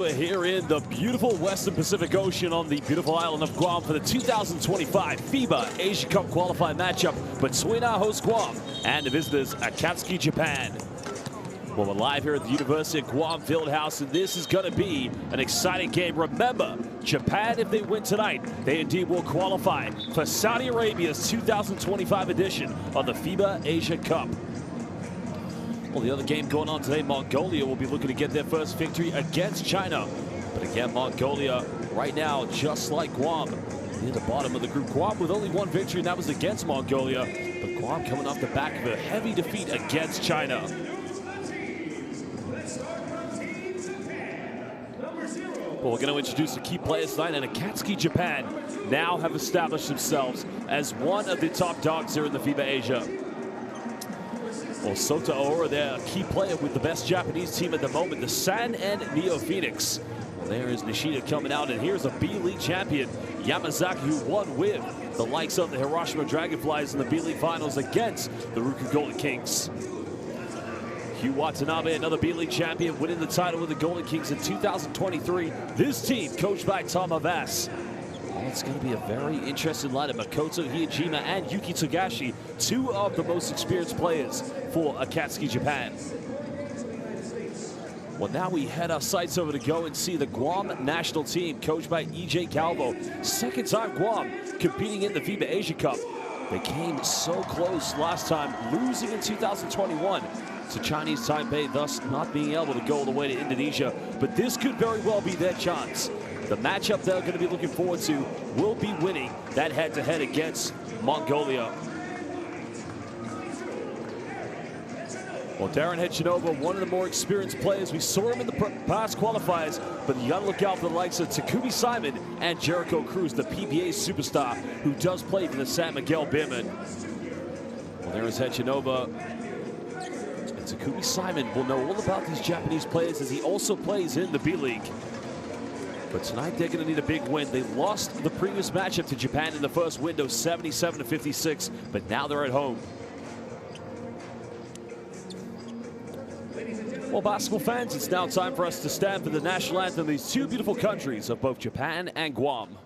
We're here in the beautiful Western Pacific Ocean on the beautiful island of Guam for the 2025 FIBA Asia Cup qualifying matchup between our host Guam and the visitors Akatsuki, Japan. Well, we're live here at the University of Guam Fieldhouse, and this is going to be an exciting game. Remember, Japan, if they win tonight, they indeed will qualify for Saudi Arabia's 2025 edition of the FIBA Asia Cup. Well, the other game going on today, Mongolia will be looking to get their first victory against China. But again, Mongolia right now, just like Guam, near the bottom of the group. Guam with only one victory, and that was against Mongolia. But Guam coming off the back of a heavy defeat against China. Well, we're going to introduce the key players tonight, and Akatsuki, Japan now have established themselves as one of the top dogs here in the FIBA Asia. Well, Sota Aora, they're a key player with the best Japanese team at the moment, the San and Neo Phoenix. Well, there is Nishida coming out, and here's a B-League champion, Yamazaki, who won with the likes of the Hiroshima Dragonflies in the B-League finals against the Ryukyu Golden Kings. Hugh Watanabe, another B-League champion, winning the title with the Golden Kings in 2023. This team, coached by Tom Havas. Well, it's going to be a very interesting lineup. Makoto Hiyajima and Yuki Togashi, two of the most experienced players for Akatsuki, Japan. Well, now we head our sights over to go and see the Guam national team, coached by E.J. Calvo. Second time Guam competing in the FIBA Asia Cup. They came so close last time, losing in 2021 to Chinese Taipei, thus not being able to go all the way to Indonesia. But this could very well be their chance. The matchup they're going to be looking forward to will be winning that head-to-head against Mongolia. Well, Darren Hechinova, one of the more experienced players. We saw him in the past qualifiers, but you got to look out for the likes of Takumi Simon and Jericho Cruz, the PBA superstar who does play for the San Miguel Beermen. Well, there is Hechinova. And Takumi Simon will know all about these Japanese players as he also plays in the B-League. But tonight they're going to need a big win. They lost the previous matchup to Japan in the first window, 77-56, but now they're at home. Well, basketball fans, it's now time for us to stand for the national anthem of these two beautiful countries of both Japan and Guam.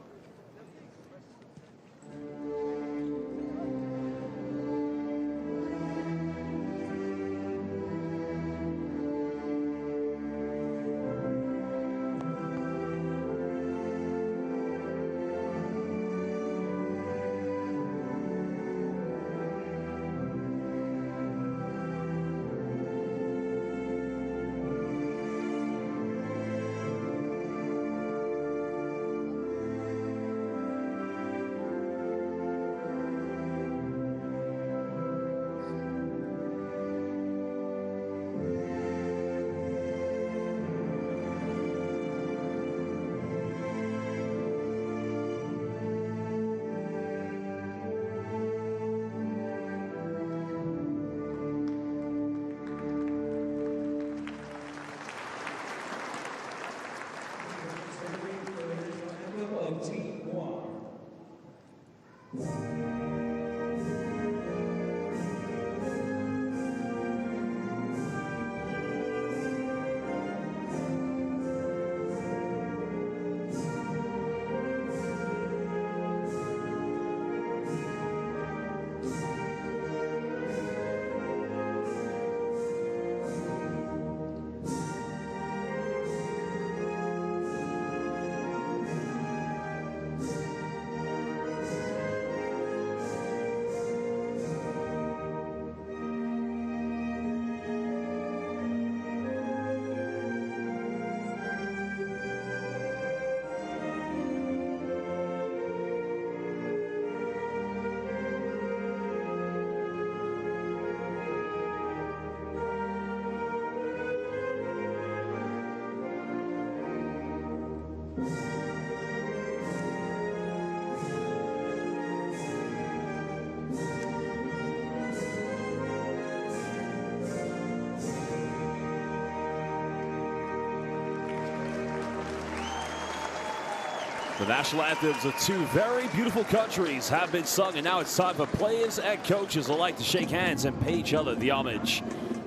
The national anthems of two very beautiful countries have been sung, and now it's time for players and coaches alike to shake hands and pay each other the homage.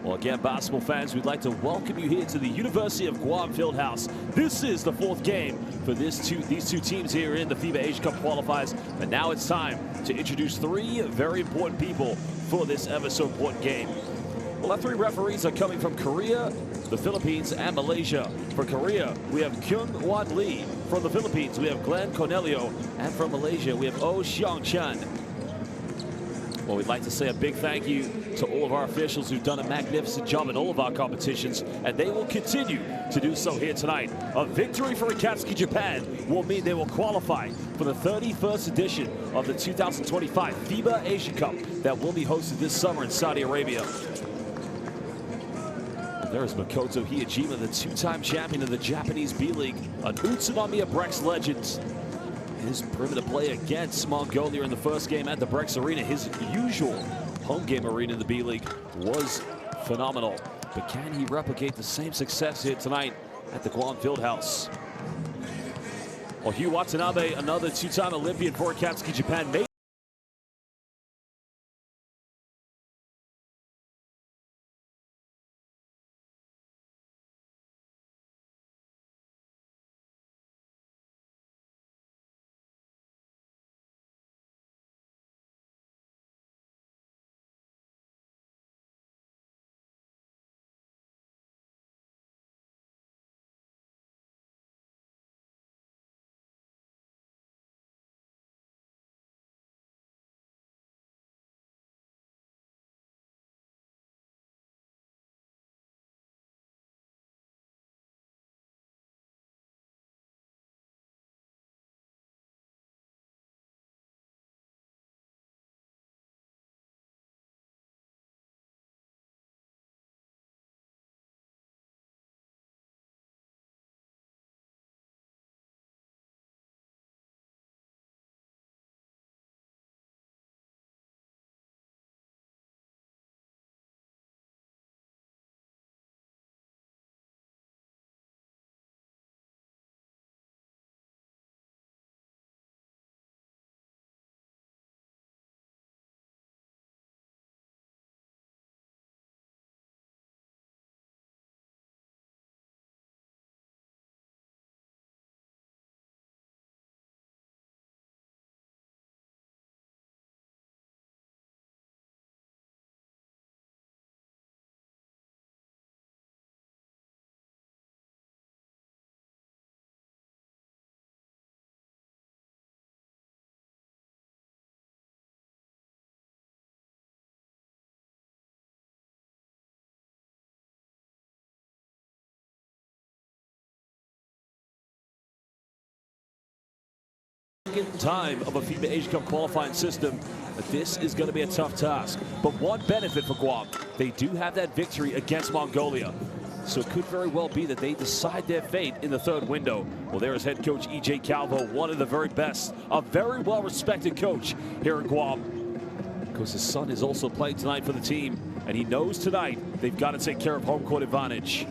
Well, again, basketball fans, we'd like to welcome you here to the University of Guam Fieldhouse. This is the fourth game for these two teams here in the FIBA Asia Cup qualifiers. And now it's time to introduce three very important people for this ever so important game. Well, our three referees are coming from Korea, the Philippines, and Malaysia. For Korea, we have Kyung Wan Lee. From the Philippines, we have Glenn Cornelio. And from Malaysia, we have Oh Xiong Chan. Well, we'd like to say a big thank you to all of our officials who've done a magnificent job in all of our competitions, and they will continue to do so here tonight. A victory for Akatsuki Japan will mean they will qualify for the 31st edition of the 2025 FIBA Asia Cup that will be hosted this summer in Saudi Arabia. And there is Makoto Hiyajima, the two-time champion of the Japanese B-League, an Utsunomiya Brex legend. His perimeter play against Mongolia in the first game at the Brex Arena, his usual home game arena in the B-League, was phenomenal. But can he replicate the same success here tonight at the Guam Fieldhouse? Well, Hugh Watanabe, another two-time Olympian for Akatsuki Japan, made time of a FIBA Asia Cup qualifying system. This is going to be a tough task, but one benefit for Guam, they do have that victory against Mongolia, so it could very well be that they decide their fate in the third window. Well, there is head coach E.J. Calvo, one of the very best, a very well-respected coach here in Guam, because his son is also playing tonight for the team, and he knows tonight they've got to take care of home court advantage.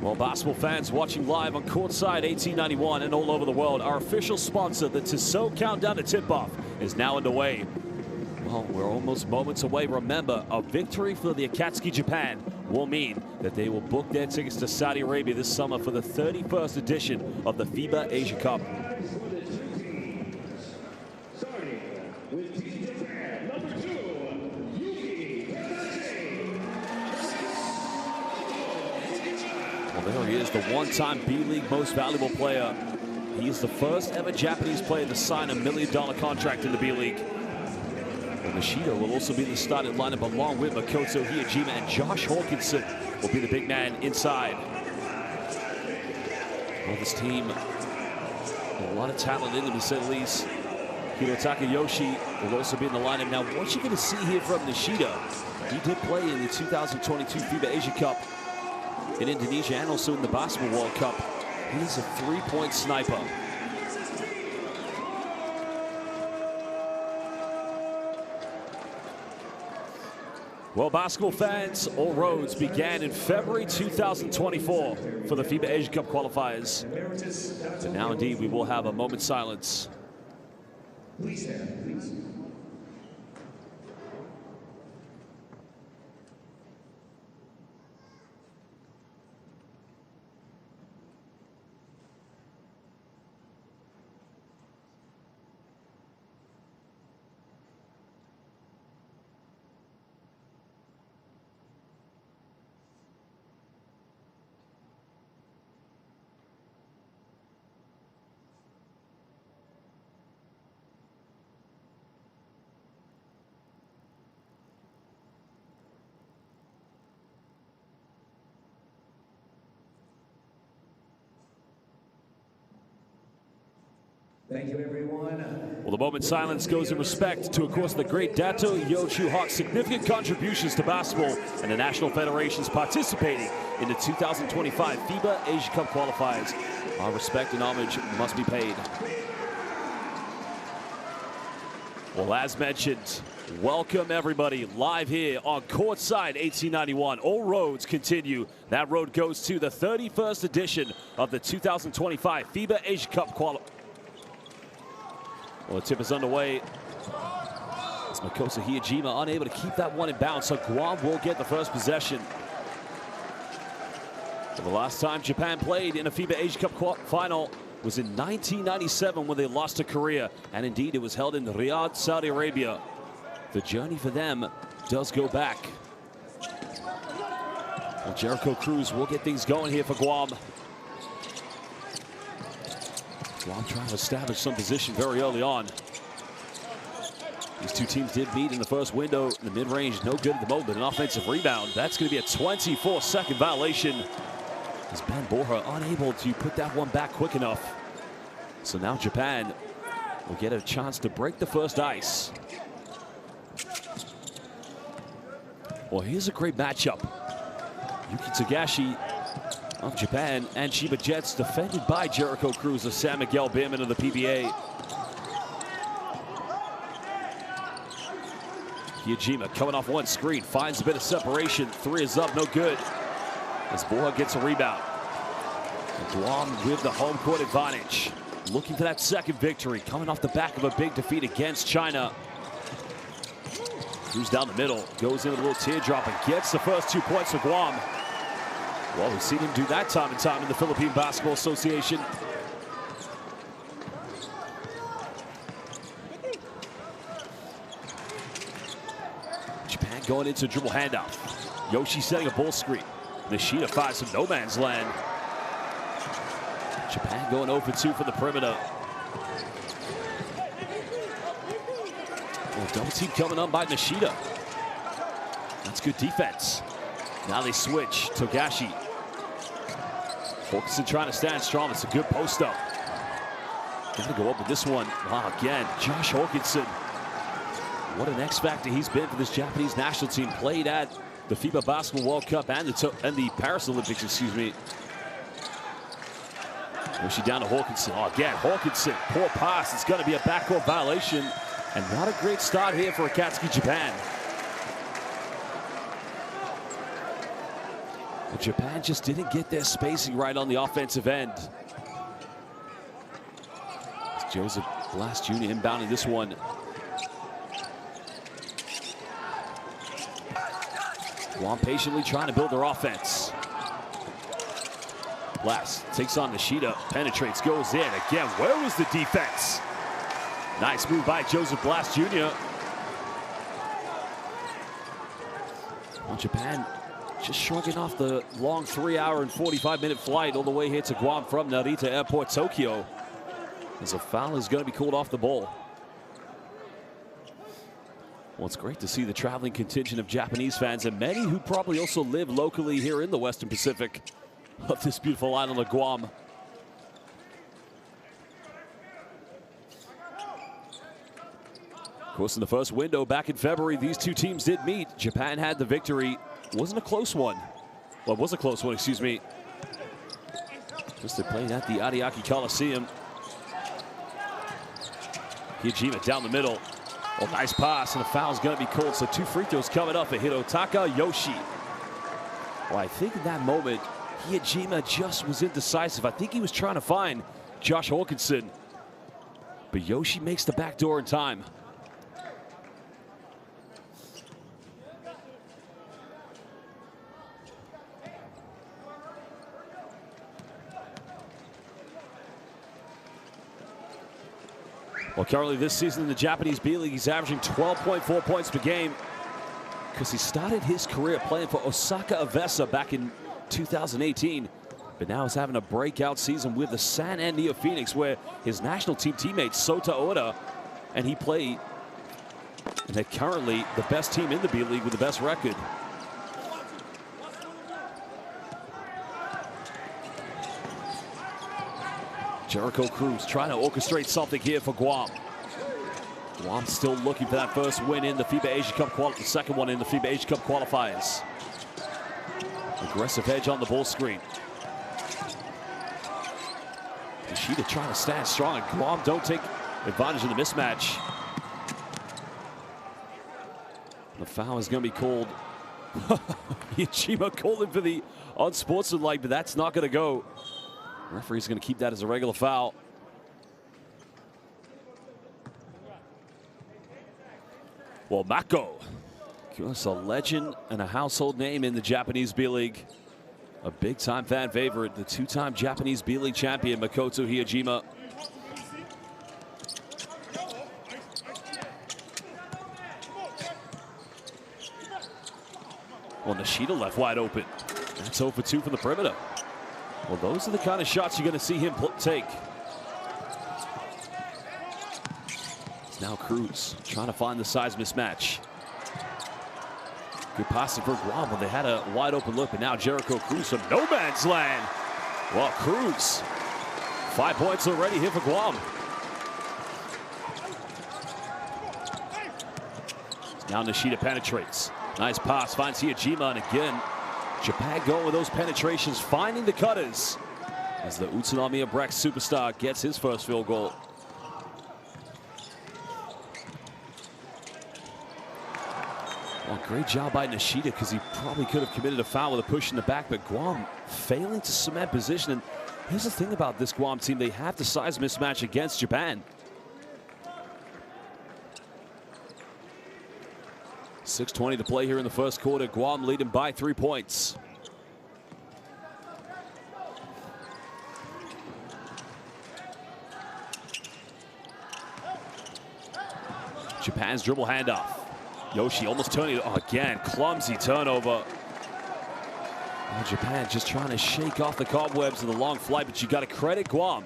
Well, basketball fans watching live on Courtside 1891 and all over the world, our official sponsor, the Tissot Countdown to Tip-Off, is now underway. Well, we're almost moments away. Remember, a victory for the Akatsuki Japan will mean that they will book their tickets to Saudi Arabia this summer for the 31st edition of the FIBA Asia Cup. There he is, the one-time B-League most valuable player. He is the first ever Japanese player to sign a $1 million contract in the B-League. And Nishida will also be in the starting lineup along with Makoto Hiyajima, and Josh Hawkinson will be the big man inside. Well, this team, a lot of talent in them, to say the least. Hirotaka Yoshi will also be in the lineup. Now, what you're going to see here from Nishida, he did play in the 2022 FIBA Asia Cup in Indonesia and also in the Basketball World Cup. He's a three-point sniper. Well, basketball fans, all roads began in February 2024 for the FIBA Asia Cup qualifiers. And now, indeed, we will have a moment's silence Please stand, please. Thank you, everyone. Well, the moment silence goes in respect to, of course, the great Dato Yo Chu Hawk's significant contributions to basketball and the national federations participating in the 2025 FIBA Asia Cup qualifiers. Our respect and homage must be paid. Well, as mentioned, welcome everybody live here on courtside 1891. All roads continue. That road goes to the 31st edition of the 2025 FIBA Asia Cup qualifiers. Well, the tip is underway. It's Makosa Hiyajima unable to keep that one in bounds, so Guam will get the first possession. So the last time Japan played in a FIBA Asia Cup final was in 1997 when they lost to Korea, and indeed it was held in Riyadh, Saudi Arabia. The journey for them does go back. Well, Jericho Cruz will get things going here for Guam. Guam trying to establish some position very early on. These two teams did meet in the first window. In the mid-range, no good at the moment. An offensive rebound. That's going to be a 24-second violation. As Ben Borja unable to put that one back quick enough. So now Japan will get a chance to break the first ice. Well, here's a great matchup. Yuki Togashi of Japan and Chiba Jets, defended by Jericho Cruz of San Miguel Beerman of the PBA. Hiyajima coming off one screen, finds a bit of separation. Three is up, no good. As Borja gets a rebound. And Guam with the home court advantage. Looking for that second victory, coming off the back of a big defeat against China. Cruz down the middle, goes in with a little teardrop and gets the first 2 points for Guam. Well, we've seen him do that time and time in the Philippine Basketball Association. Japan going into dribble handoff. Yoshi setting a ball screen. Nishida finds some no man's land. Japan going 0 for 2 from the perimeter. Well, double team coming on by Nishida. That's good defense. Now they switch. Togashi. Hawkinson trying to stand strong. It's a good post up. Got to go up with this one. Wow, again, Josh Hawkinson. What an X factor he's been for this Japanese national team. Played at the FIBA Basketball World Cup and the Paris Olympics, excuse me. Yoshi down to Hawkinson. Oh, again, Hawkinson. Poor pass. It's going to be a backcourt violation. And not a great start here for Akatsuki Japan. But Japan just didn't get their spacing right on the offensive end. It's Joseph Blas Jr. inbounding this one. Guam patiently trying to build their offense. Blas takes on Nishida, penetrates, goes in. Again, where was the defense? Nice move by Joseph Blas Jr. Well, Japan just shrugging off the long 3-hour and 45-minute flight all the way here to Guam from Narita Airport, Tokyo. As a foul is going to be called off the ball. Well, it's great to see the traveling contingent of Japanese fans and many who probably also live locally here in the Western Pacific of this beautiful island of Guam. Of course, in the first window back in February, these two teams did meet. Japan had the victory. Wasn't a close one. Well, it was a close one, excuse me. Just they played at the Ariake Coliseum. Hiyajima down the middle. Oh, nice pass, and the foul's going to be called. So 2 free throws coming up for Hirotaka Yoshi. Well, I think in that moment, Hiyajima just was indecisive. I think he was trying to find Josh Hawkinson. But Yoshi makes the back door in time. Well, currently this season in the Japanese B-League, he's averaging 12.4 points per game because he started his career playing for Osaka Avesa back in 2018. But now he's having a breakout season with the San Antonio Phoenix, where his national team teammate Sota Oda and he played. And they're currently the best team in the B-League with the best record. Jericho Cruz trying to orchestrate something here for Guam. Guam still looking for that first win in the FIBA Asia Cup, the second one in the FIBA Asia Cup qualifiers. Aggressive edge on the ball screen. Nishida trying to stand strong, and Guam don't take advantage of the mismatch. The foul is going to be called. Ichima called him for the unsportsmanlike, but that's not going to go. The referee's going to keep that as a regular foul. Well, Mako, just a legend and a household name in the Japanese B-League. A big-time fan favorite, the two-time Japanese B-League champion, Makoto Hiyojima. Well, Nishida left wide open. That's 0 for 2 from the perimeter. Well, those are the kind of shots you're going to see him take. It's now Cruz trying to find the size mismatch. Good passing for Guam when they had a wide open look, but now Jericho Cruz from no man's land. Well, Cruz, 5 points already here for Guam. Now Nishida penetrates. Nice pass, finds Hiyojima, and again, Japan going with those penetrations, finding the cutters as the Utsunomiya Breck superstar gets his first field goal. Well, great job by Nishida, because he probably could have committed a foul with a push in the back, but Guam failing to cement position. And here's the thing about this Guam team, they have the size mismatch against Japan. 6:20 to play here in the first quarter. Guam leading by 3 points. Japan's dribble handoff. Yoshi almost turning it. Oh, again, clumsy turnover. Well, Japan just trying to shake off the cobwebs of the long flight, but you got to credit Guam.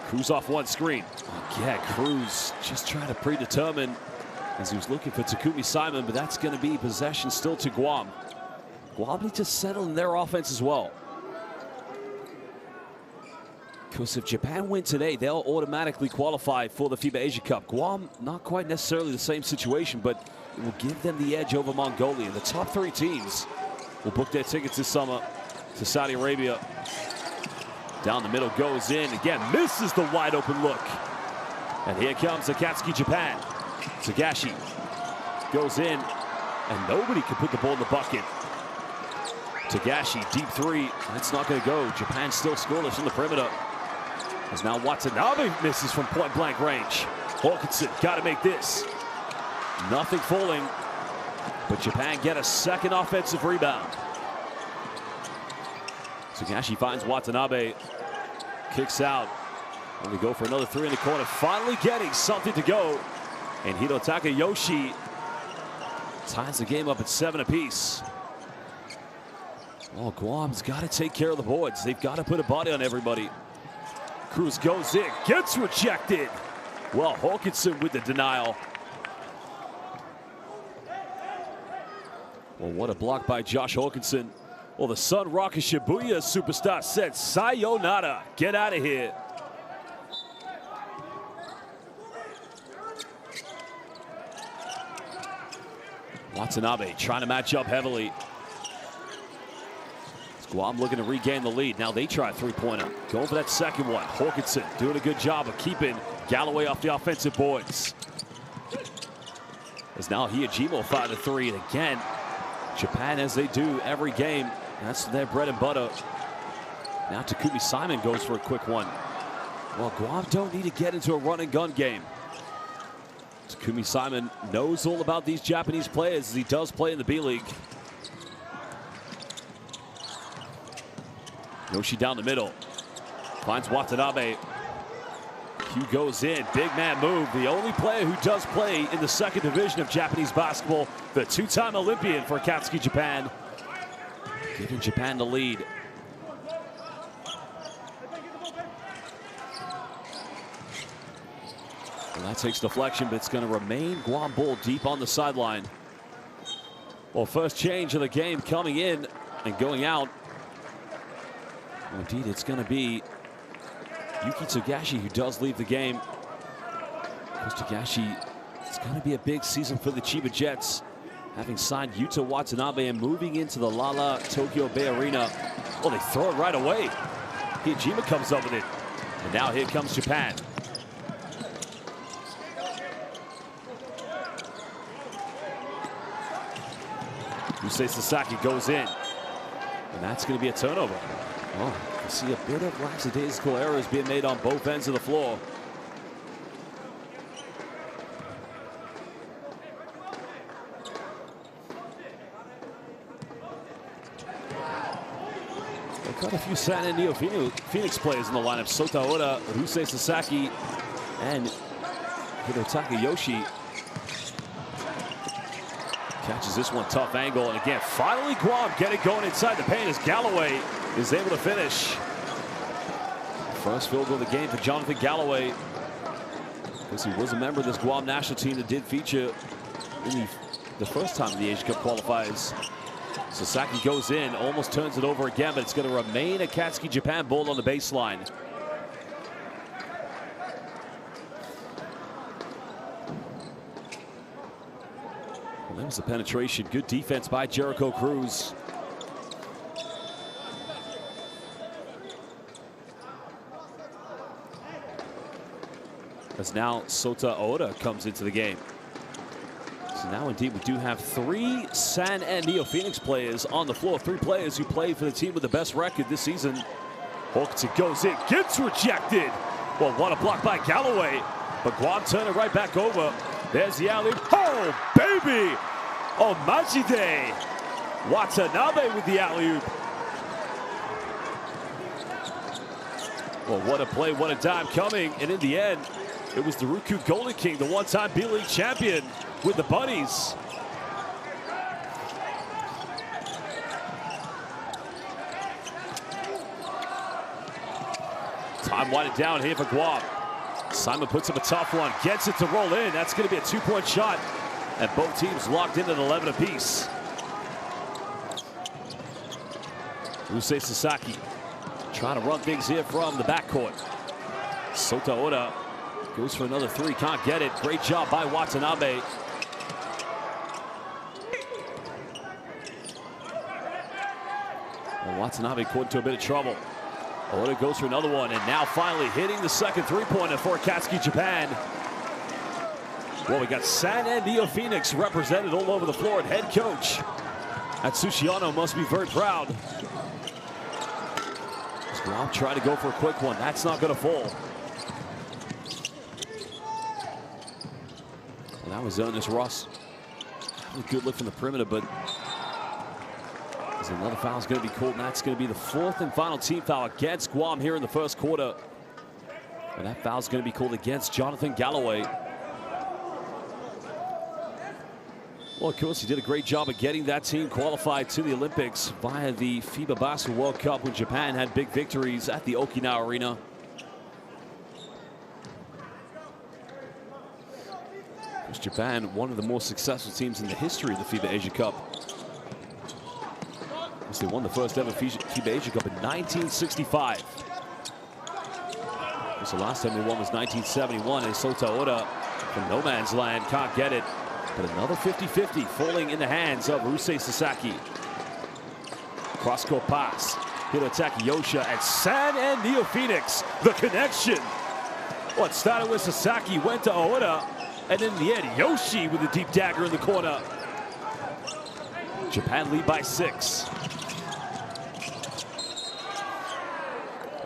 Cruz off one screen. Oh, yeah, Cruz just trying to predetermine as he was looking for Takumi Simon, but that's going to be possession still to Guam. Guam need to settle in their offense as well, because if Japan win today, they'll automatically qualify for the FIBA Asia Cup. Guam, not quite necessarily the same situation, but it will give them the edge over Mongolia. The top 3 teams will book their tickets this summer to Saudi Arabia. Down the middle goes in. Again, misses the wide open look. And here comes Akatsuki Japan. Tagashi goes in, and nobody can put the ball in the bucket. Tagashi, deep 3. That's not going to go. Japan still scoreless from the perimeter. As now Watanabe misses from point-blank range. Hawkinson got to make this. Nothing falling, but Japan get a second offensive rebound. Tagashi finds Watanabe, kicks out, and we go for another 3 in the corner, finally getting something to go. And Hirotaka Yoshi ties the game up at 7 apiece. Oh, Guam's got to take care of the boards. They've got to put a body on everybody. Cruz goes in, gets rejected. Well, Hawkinson with the denial. Well, what a block by Josh Hawkinson. Well, the Sun Rocket Shibuya superstar said, sayonara, get out of here. Watanabe trying to match up heavily. Guam looking to regain the lead. Now they try a 3-pointer. Going for that second one. Hawkinson doing a good job of keeping Galloway off the offensive boards. As now Hiyajima fired the three, and again, Japan, as they do every game, that's their bread and butter. Now Takumi Simon goes for a quick one. Well, Guam don't need to get into a run and gun game. Takumi Simon knows all about these Japanese players, as he does play in the B-League. Yoshi down the middle, finds Watanabe. Hugh goes in, big man move. The only player who does play in the second division of Japanese basketball, the two-time Olympian for Akatsuki Japan, giving Japan the lead. Well, that takes deflection, but it's going to remain Guam ball deep on the sideline. Well, first change of the game coming in and going out. Well, indeed, it's going to be Yuki Togashi who does leave the game. Because Togashi, it's going to be a big season for the Chiba Jets, having signed Yuta Watanabe and moving into the Lala Tokyo Bay Arena. Well, they throw it right away. Hiyajima comes up with it. And now here comes Japan. Yusei Sasaki goes in. And that's going to be a turnover. Oh, you see a bit of lackadaisical errors being made on both ends of the floor. They've got a few San Antonio Phoenix players in the lineup. Sota Oda, Yusei Sasaki, and Hirotaka Yoshi. Catches this one, tough angle, and again, finally Guam get it going inside the paint as Galloway is able to finish. First field goal of the game for Jonathan Galloway, because he was a member of this Guam national team that did feature in the first time in the Asia Cup qualifiers. Sasaki goes in, almost turns it over again, but it's going to remain a Akatsuki Japan ball on the baseline. Well, there was the penetration. Good defense by Jericho Cruz. As now Sota Oda comes into the game. So now indeed we do have three San and Neo Phoenix players on the floor. Three players who played for the team with the best record this season. Hawkinson goes in, gets rejected. Well, what a block by Galloway. But Guam turn it right back over. There's the alley. Oh, baby! Oh, Majide. Watanabe with the alley-oop. Well, what a play, what a dime coming. And in the end, it was the Ryukyu Golden King, the one-time B-League champion with the Bunnies. Time winding down here for Guam. Simon puts up a tough one, gets it to roll in. That's going to be a two-point shot. And both teams locked in at 11 apiece. Yusei Sasaki trying to run things here from the backcourt. Sota Oda goes for another three, can't get it. Great job by Watanabe. Well, Watanabe caught into a bit of trouble. Oda goes for another one, and now finally hitting the second three-pointer for Akatsuki Japan. Well, we got San and Neo Phoenix represented all over the floor, and head coach Atsushi must be very proud. Guam trying to go for a quick one. That's not going to fall. Well, that was Ernest Ross. A good look from the perimeter, but there's another foul is going to be called, and that's going to be the fourth and final team foul against Guam here in the first quarter. And that foul is going to be called against Jonathan Galloway. Well, of course, he did a great job of getting that team qualified to the Olympics via the FIBA Basketball World Cup when Japan had big victories at the Okinawa Arena. Because Japan, one of the more successful teams in the history of the FIBA Asia Cup. Because they won the first ever FIBA Asia Cup in 1965. Because the last time they won was 1971, and Sota Oda from no man's land can't get it. But another 50-50 falling in the hands of Yusei Sasaki. Cross-court pass. Hirotaki Yosha and San and Neo Phoenix. The connection. Well, it started with Sasaki, went to Oda, and in the end, Yoshi with a deep dagger in the corner. Japan lead by 6.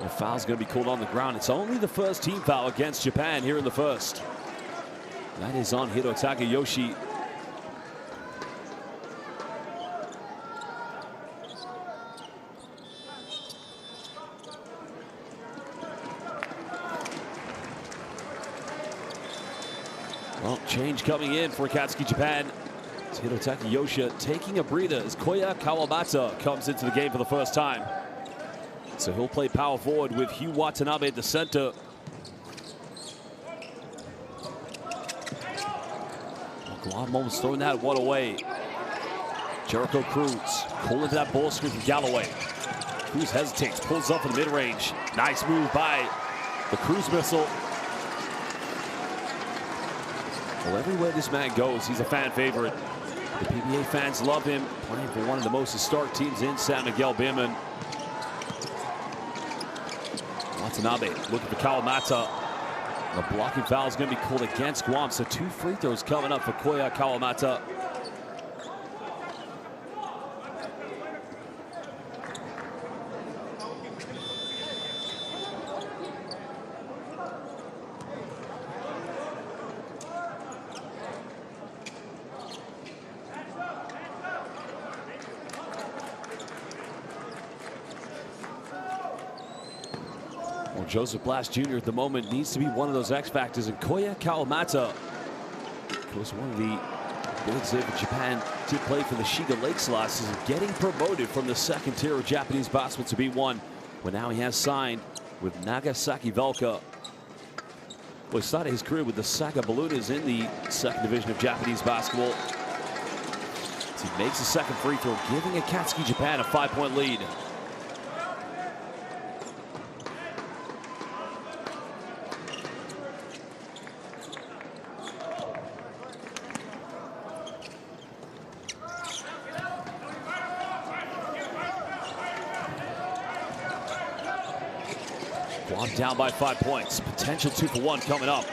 The foul's going to be called on the ground. It's only the first team foul against Japan here in the first. That is on Hirotaka Yoshi. Well, change coming in for Akatsuki Japan. It's Hirotaka Yoshi taking a breather as Koya Kawamata comes into the game for the first time. So he'll play power forward with Hugh Watanabe at the center. Guam almost throwing that one away. Jericho Cruz pulling that ball screen from Galloway. Cruz hesitates, pulls up in the mid-range. Nice move by the Cruz missile. Well, everywhere this man goes, he's a fan favorite. The PBA fans love him, playing for one of the most historic teams in San Miguel Beerman. Watanabe looking for Kawamata. The blocking foul is going to be called against Guam, so 2 free throws coming up for Koya Kawamata. Well, Joseph Blast Jr. at the moment needs to be one of those X factors, and Koya Kawamata was one of the bigs for Japan to play for the Shiga Lakes last season, getting promoted from the second tier of Japanese basketball to B1, where now he has signed with Nagasaki Velka. Well, he started his career with the Saga Ballooners in the second division of Japanese basketball. As he makes the second free throw, giving Akatsuki Japan a 5-point lead. Guam down by 5 points. Potential 2-for-1 coming up.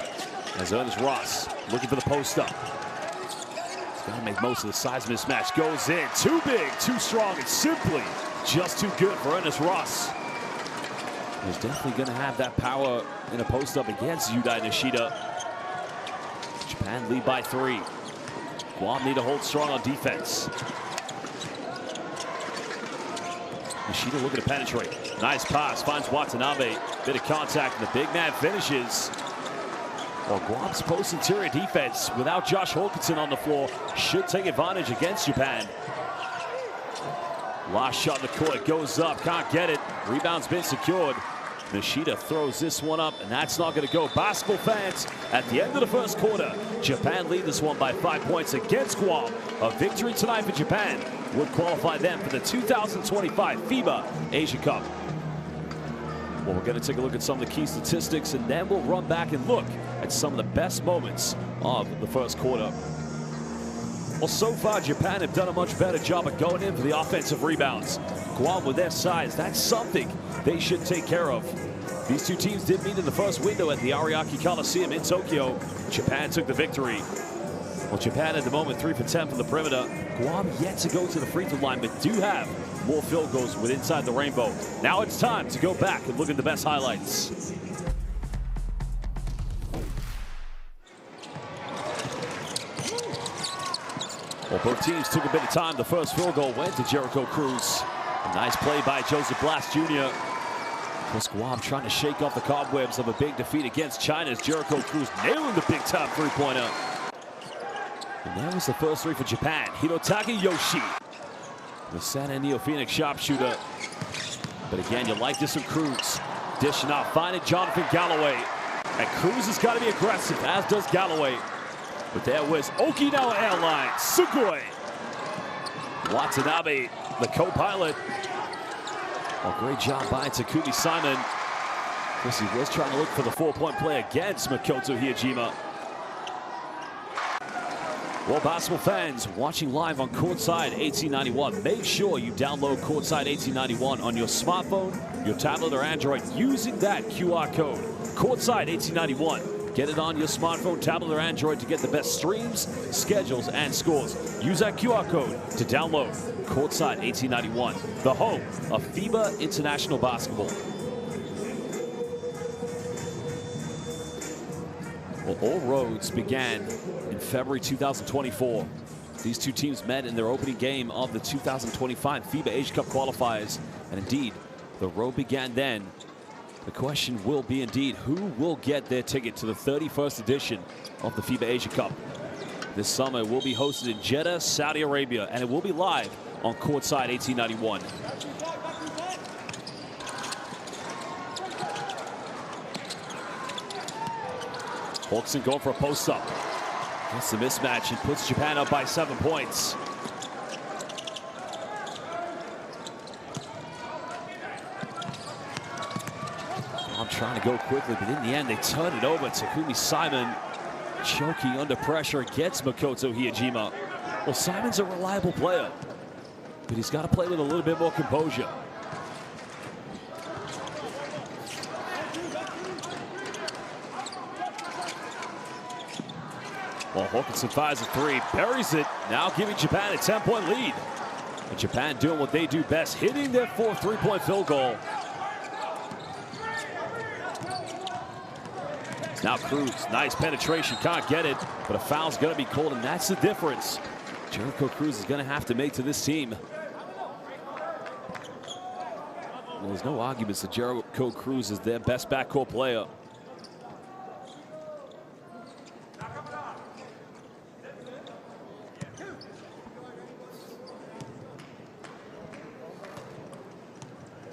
As Ernest Ross looking for the post up. He's got to make most of the size mismatch. Goes in. Too big, too strong, and simply just too good for Ernest Ross. He's definitely going to have that power in a post up against Yudai Nishida. Japan lead by 3. Guam need to hold strong on defense. Nishida looking to penetrate. Nice pass, finds Watanabe. Bit of contact, and the big man finishes. Well, Guam's post-interior defense, without Josh Hawkinson on the floor, should take advantage against Japan. Last shot in the court, goes up, can't get it. Rebound's been secured. Nishida throws this one up, and that's not going to go. Basketball fans, at the end of the first quarter, Japan lead this one by 5 points against Guam. A victory tonight for Japan would qualify them for the 2025 FIBA Asia Cup. Well, we're going to take a look at some of the key statistics, and then we'll run back and look at some of the best moments of the first quarter. Well, so far, Japan have done a much better job of going in for the offensive rebounds. Guam, with their size, that's something they should take care of. These two teams did meet in the first window at the Ariake Coliseum in Tokyo. Japan took the victory. Well, Japan at the moment 3 for 10 from the perimeter. Guam yet to go to the free throw line, but do have more field goals with inside the rainbow. Now it's time to go back and look at the best highlights. Well, both teams took a bit of time. The first field goal went to Jericho Cruz. A nice play by Joseph Blast Jr. Plus Guam trying to shake off the cobwebs of a big defeat against China's Jericho Cruz nailing the big time three-pointer. And that was the first 3 for Japan. Hirotaka Yoshi, the San Antonio Phoenix sharpshooter. But again, you like this from Cruz. Dishing out, finding Jonathan Galloway. And Cruz has got to be aggressive, as does Galloway. But there was Okinawa Airlines, Sugoi. Watanabe, the co-pilot. Oh, great job by Takumi Simon. Of course, he was trying to look for the 4-point play against Makoto Hiyajima. Well, basketball fans watching live on Courtside 1891, make sure you download Courtside 1891 on your smartphone, your tablet, or Android using that QR code. Courtside 1891. Get it on your smartphone, tablet, or Android to get the best streams, schedules, and scores. Use that QR code to download Courtside 1891, the home of FIBA International Basketball. Well, all roads began in February 2024. These two teams met in their opening game of the 2025 FIBA Asia Cup qualifiers. And indeed, the road began then. The question will be indeed, who will get their ticket to the 31st edition of the FIBA Asia Cup? This summer will be hosted in Jeddah, Saudi Arabia, and it will be live on Courtside 1891. Hawkinson going for a post-up. Gets the mismatch and puts Japan up by 7 points. I'm trying to go quickly, but in the end, they turn it over. Takumi Simon choking under pressure against Makoto Hiyajima. Well, Simon's a reliable player, but he's got to play with a little bit more composure. Well, Hawkinson fires a three, buries it, now giving Japan a 10-point lead. And Japan doing what they do best, hitting their fourth three-point field goal. Now Cruz, nice penetration, can't get it, but a foul's gonna be called, and that's the difference Jericho Cruz is gonna have to make to this team. Well, there's no arguments that Jericho Cruz is their best backcourt player.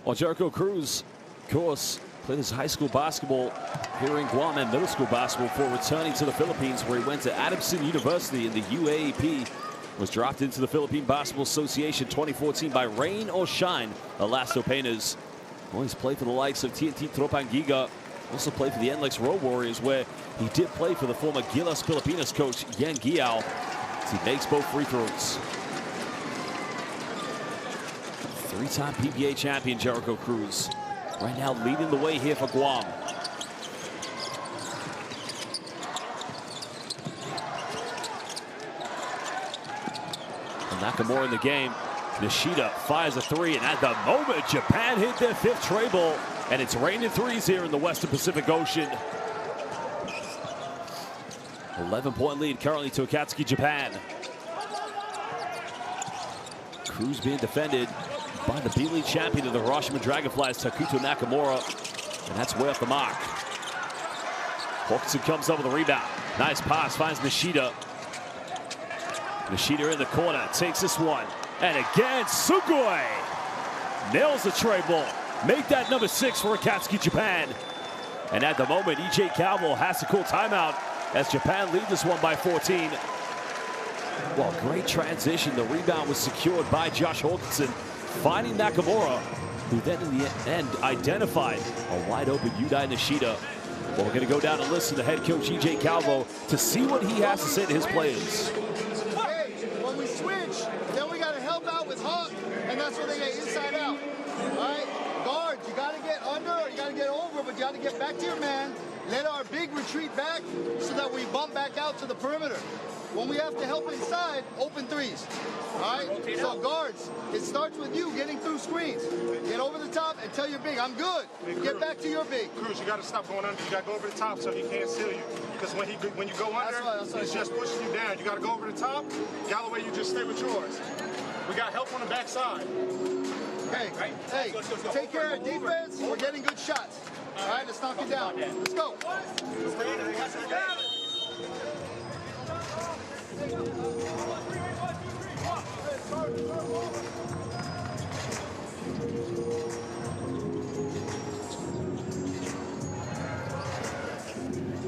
Well, Jericho Cruz, of course, played his high school basketball here in Guam and middle school basketball before returning to the Philippines, where he went to Adamson University in the UAAP. Was drafted into the Philippine Basketball Association 2014 by rain or shine, Elasto Painters. Well, he's played for the likes of TNT Tropangiga. Also played for the NLEX Road Warriors, where he did play for the former Gilas Pilipinas coach Yan Giao, as he makes both free throws. Three-time PBA champion Jericho Cruz, right now leading the way here for Guam. And Nakamura in the game. Nishida fires a three, and at the moment, Japan hit their fifth treble, and it's raining threes here in the Western Pacific Ocean. 11-point lead currently to Akatsuki Japan. Cruz being defended by the B-League champion of the Hiroshima Dragonflies, Takuto Nakamura, and that's way off the mark. Hawkinson comes up with a rebound. Nice pass, finds Nishida. Nishida in the corner, takes this one. And again, Sugoi nails the tray ball. Make that number 6 for Akatsuki Japan. And at the moment, EJ Calvo has to call timeout as Japan lead this one by 14. Well, great transition. The rebound was secured by Josh Hawkinson, finding Nakamura, who then in the end identified a wide open Yudai Nishida. Well, we're going to go down and listen to head coach EJ Calvo to see what he has to say to his players. When we switch, then we got to help out with Hawk, and that's where they get inside out. All right? Guards, you got to get under, or you got to get over, but you got to get back to your man. Let our big retreat back so that we bump back out to the perimeter. When we have to help inside, open threes. All right? So guards, it starts with you getting through screens. Get over the top and tell your big, I'm good. Get back to your big. Cruz, you got to stop going under. You got to go over the top so he can't seal you. Because when you go under, he's just pushing you down. You got to go over the top. Galloway, you just stay with yours. We got help on the backside. Hey, hey, take care of defense. We're getting good shots. All right, let's knock it down. Let's go.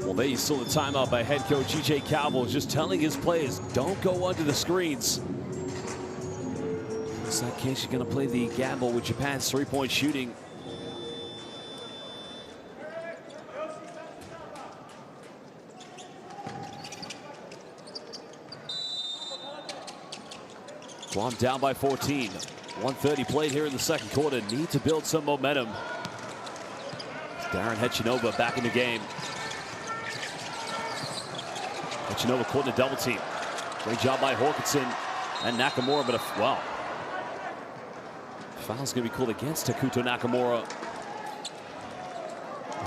Well, there you saw the timeout by head coach EJ Calvo, just telling his players, don't go under the screens. In that case, you're going to play the gamble with Japan's three-point shooting. Guam down by 14. 1:30 played here in the second quarter. Need to build some momentum. Darren Hechinova back in the game. Hechinova caught in a double team. Great job by Hawkinson and Nakamura, but wow. Foul's going to be called against Takuto Nakamura.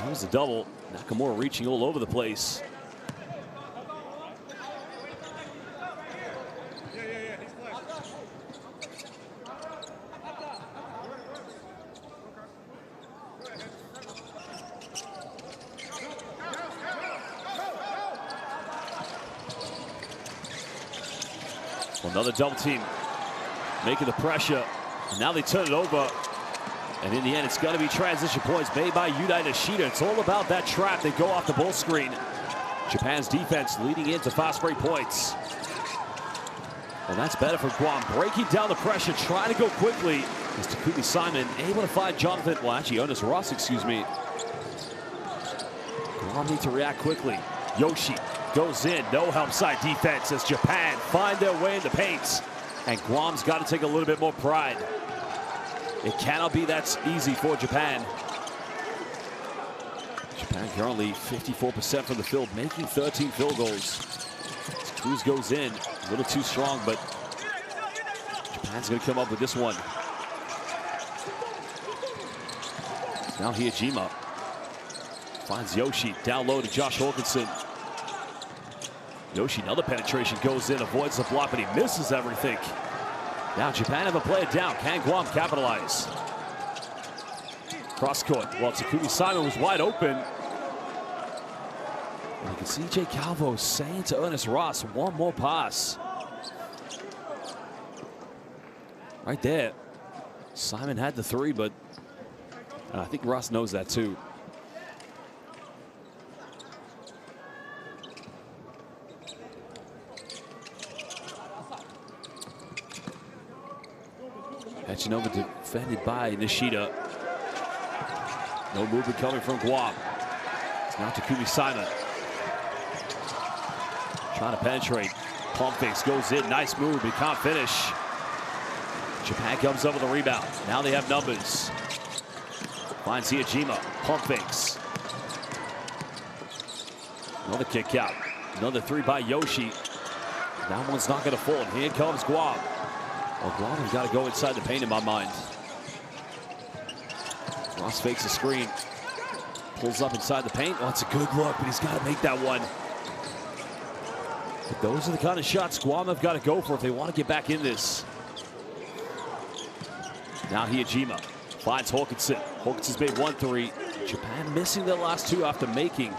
Here's the double. Nakamura reaching all over the place. Another double team, making the pressure. And now they turn it over. And in the end, it's going to be transition points made by Yudai Nishida. It's all about that trap. They go off the ball screen. Japan's defense leading into fast break points. And that's better for Guam. Breaking down the pressure, trying to go quickly. Is Takumi Simon able to find Jonathan, well, actually, Ernest Ross, excuse me. Guam need to react quickly. Yoshi goes in, no help side defense as Japan find their way in the paint. And Guam's got to take a little bit more pride. It cannot be that easy for Japan. Japan currently 54% from the field, making 13 field goals. Cruz goes in, a little too strong, but Japan's going to come up with this one. Now Hiyajima finds Yoshi down low to Josh Hawkinson. Yoshi, another penetration, goes in, avoids the block, but he misses everything. Now Japan have a player down. Can Guam capitalize? Cross court. Well, Takumi Simon was wide open. And you can see Jay Calvo saying to Ernest Ross, one more pass. Right there. Simon had the three, but I think Ross knows that too. Hechinova defended by Nishida. No movement coming from Guam. It's now Takumi Simon. Trying to penetrate. Pump fakes, goes in. Nice move, but can't finish. Japan comes up with a rebound. Now they have numbers. Finds Hiyajima. Pump fakes. Another kick out. Another three by Yoshi. That one's not going to fall. Here comes Guam. Well, Guam has got to go inside the paint in my mind. Ross fakes a screen. Pulls up inside the paint. Oh, it's a good look, but he's got to make that one. But those are the kind of shots Guam have got to go for if they want to get back in this. Now Hiyajima finds Hawkinson. Hawkinson's made 1 3. Japan missing their last 2 after making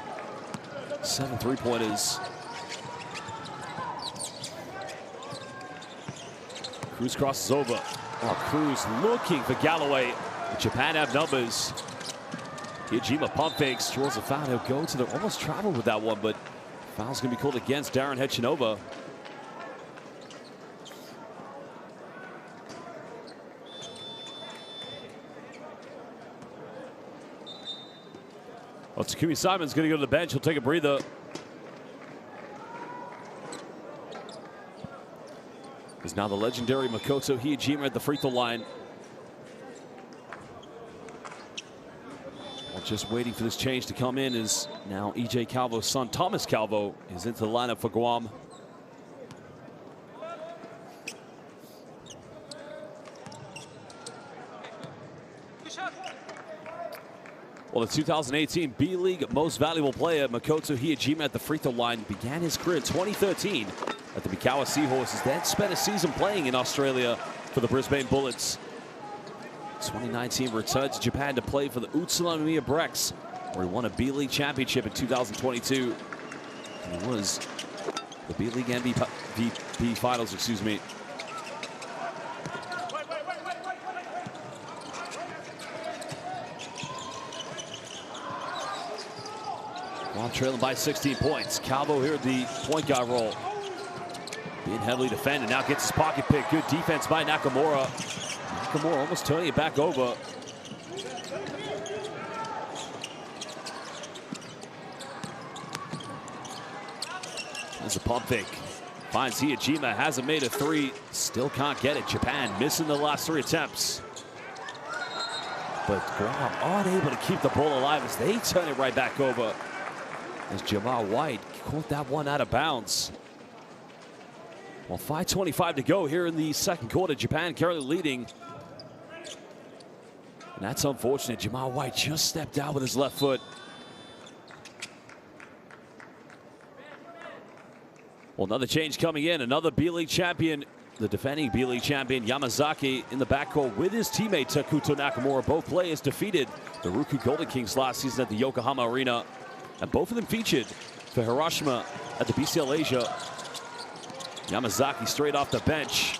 7 3-pointers. Cruz crosses over. Oh, Cruz looking for Galloway. Japan have numbers. Hiyajima pump fakes, draws a foul. He'll go to the, almost traveled with that one, but foul's going to be called against Darren Hechinova. Well, Takumi Simon's going to go to the bench. He'll take a breather. Is now the legendary Makoto Hiyajima at the free throw line. Well, just waiting for this change to come in is now E.J. Calvo's son, Thomas Calvo, is into the lineup for Guam. Well, the 2018 B-League Most Valuable Player, Makoto Hiyajima, at the free throw line, began his career in 2013 at the Mikawa Seahorses, then spent a season playing in Australia for the Brisbane Bullets. 2019 returned to Japan to play for the Utsunomiya Brecks, where he won a B-League championship in 2022. And it was the B-League MVP Finals, excuse me. While trailing by 16 points. Calvo here at the point guard role. Being heavily defended, now gets his pocket pick. Good defense by Nakamura. Nakamura almost turning it back over. There's a pump fake. Finds Hiyajima, hasn't made a 3. Still can't get it. Japan missing the last 3 attempts. but Guam unable to keep the ball alive as they turn it right back over. As Jamal White caught that one out of bounds. Well, 5:25 to go here in the second quarter. Japan currently leading. And that's unfortunate. Jamal White just stepped out with his left foot. Well, another change coming in. Another B-League champion, the defending B-League champion Yamazaki in the backcourt with his teammate Takuto Nakamura. Both players defeated the Ryukyu Golden Kings last season at the Yokohama Arena. And both of them featured for Hiroshima at the BCL Asia. Yamazaki straight off the bench.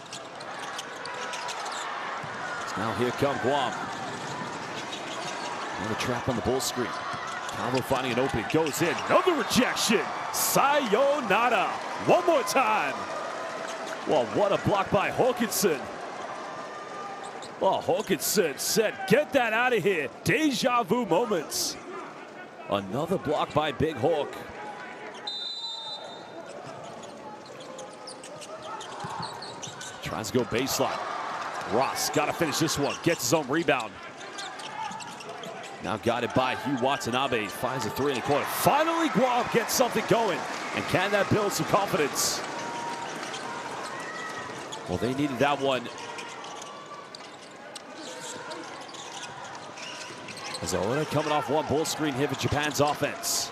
So now here come Guam. Another trap on the ball screen. Calvo finding an opening, goes in. Another rejection. Sayonara. One more time. Well, what a block by Hawkinson. Well, Hawkinson said, get that out of here. Deja vu moments. Another block by Big Hawk. Tries to go baseline. Ross got to finish this one. Gets his own rebound. Now guided by Hugh Watanabe. Finds a three in the corner. Finally, Guam gets something going. And can that build some confidence? Well, they needed that one. As Oda coming off one ball screen here for Japan's offense.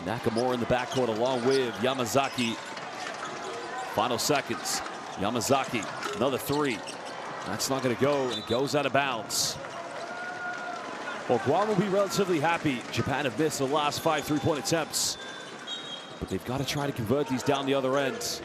Nakamura in the backcourt along with Yamazaki. Final seconds. Yamazaki, another three. That's not going to go, and it goes out of bounds. Well, Guam will be relatively happy. Japan have missed the last 5 three-point attempts. But they've got to try to convert these down the other end.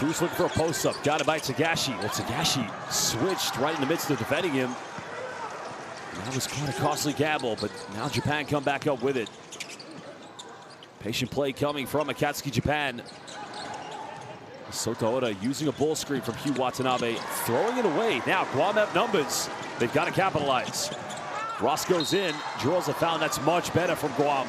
Cruz looking for a post-up. Got it by Tagashi. Well, Tagashi switched right in the midst of defending him. And that was quite a costly gamble, but now Japan come back up with it. Patient play coming from Akatsuki Japan. Sota Oda using a ball screen from Hugh Watanabe, throwing it away. Now Guam have numbers. They've got to capitalize. Ross goes in, draws a foul. That's much better from Guam.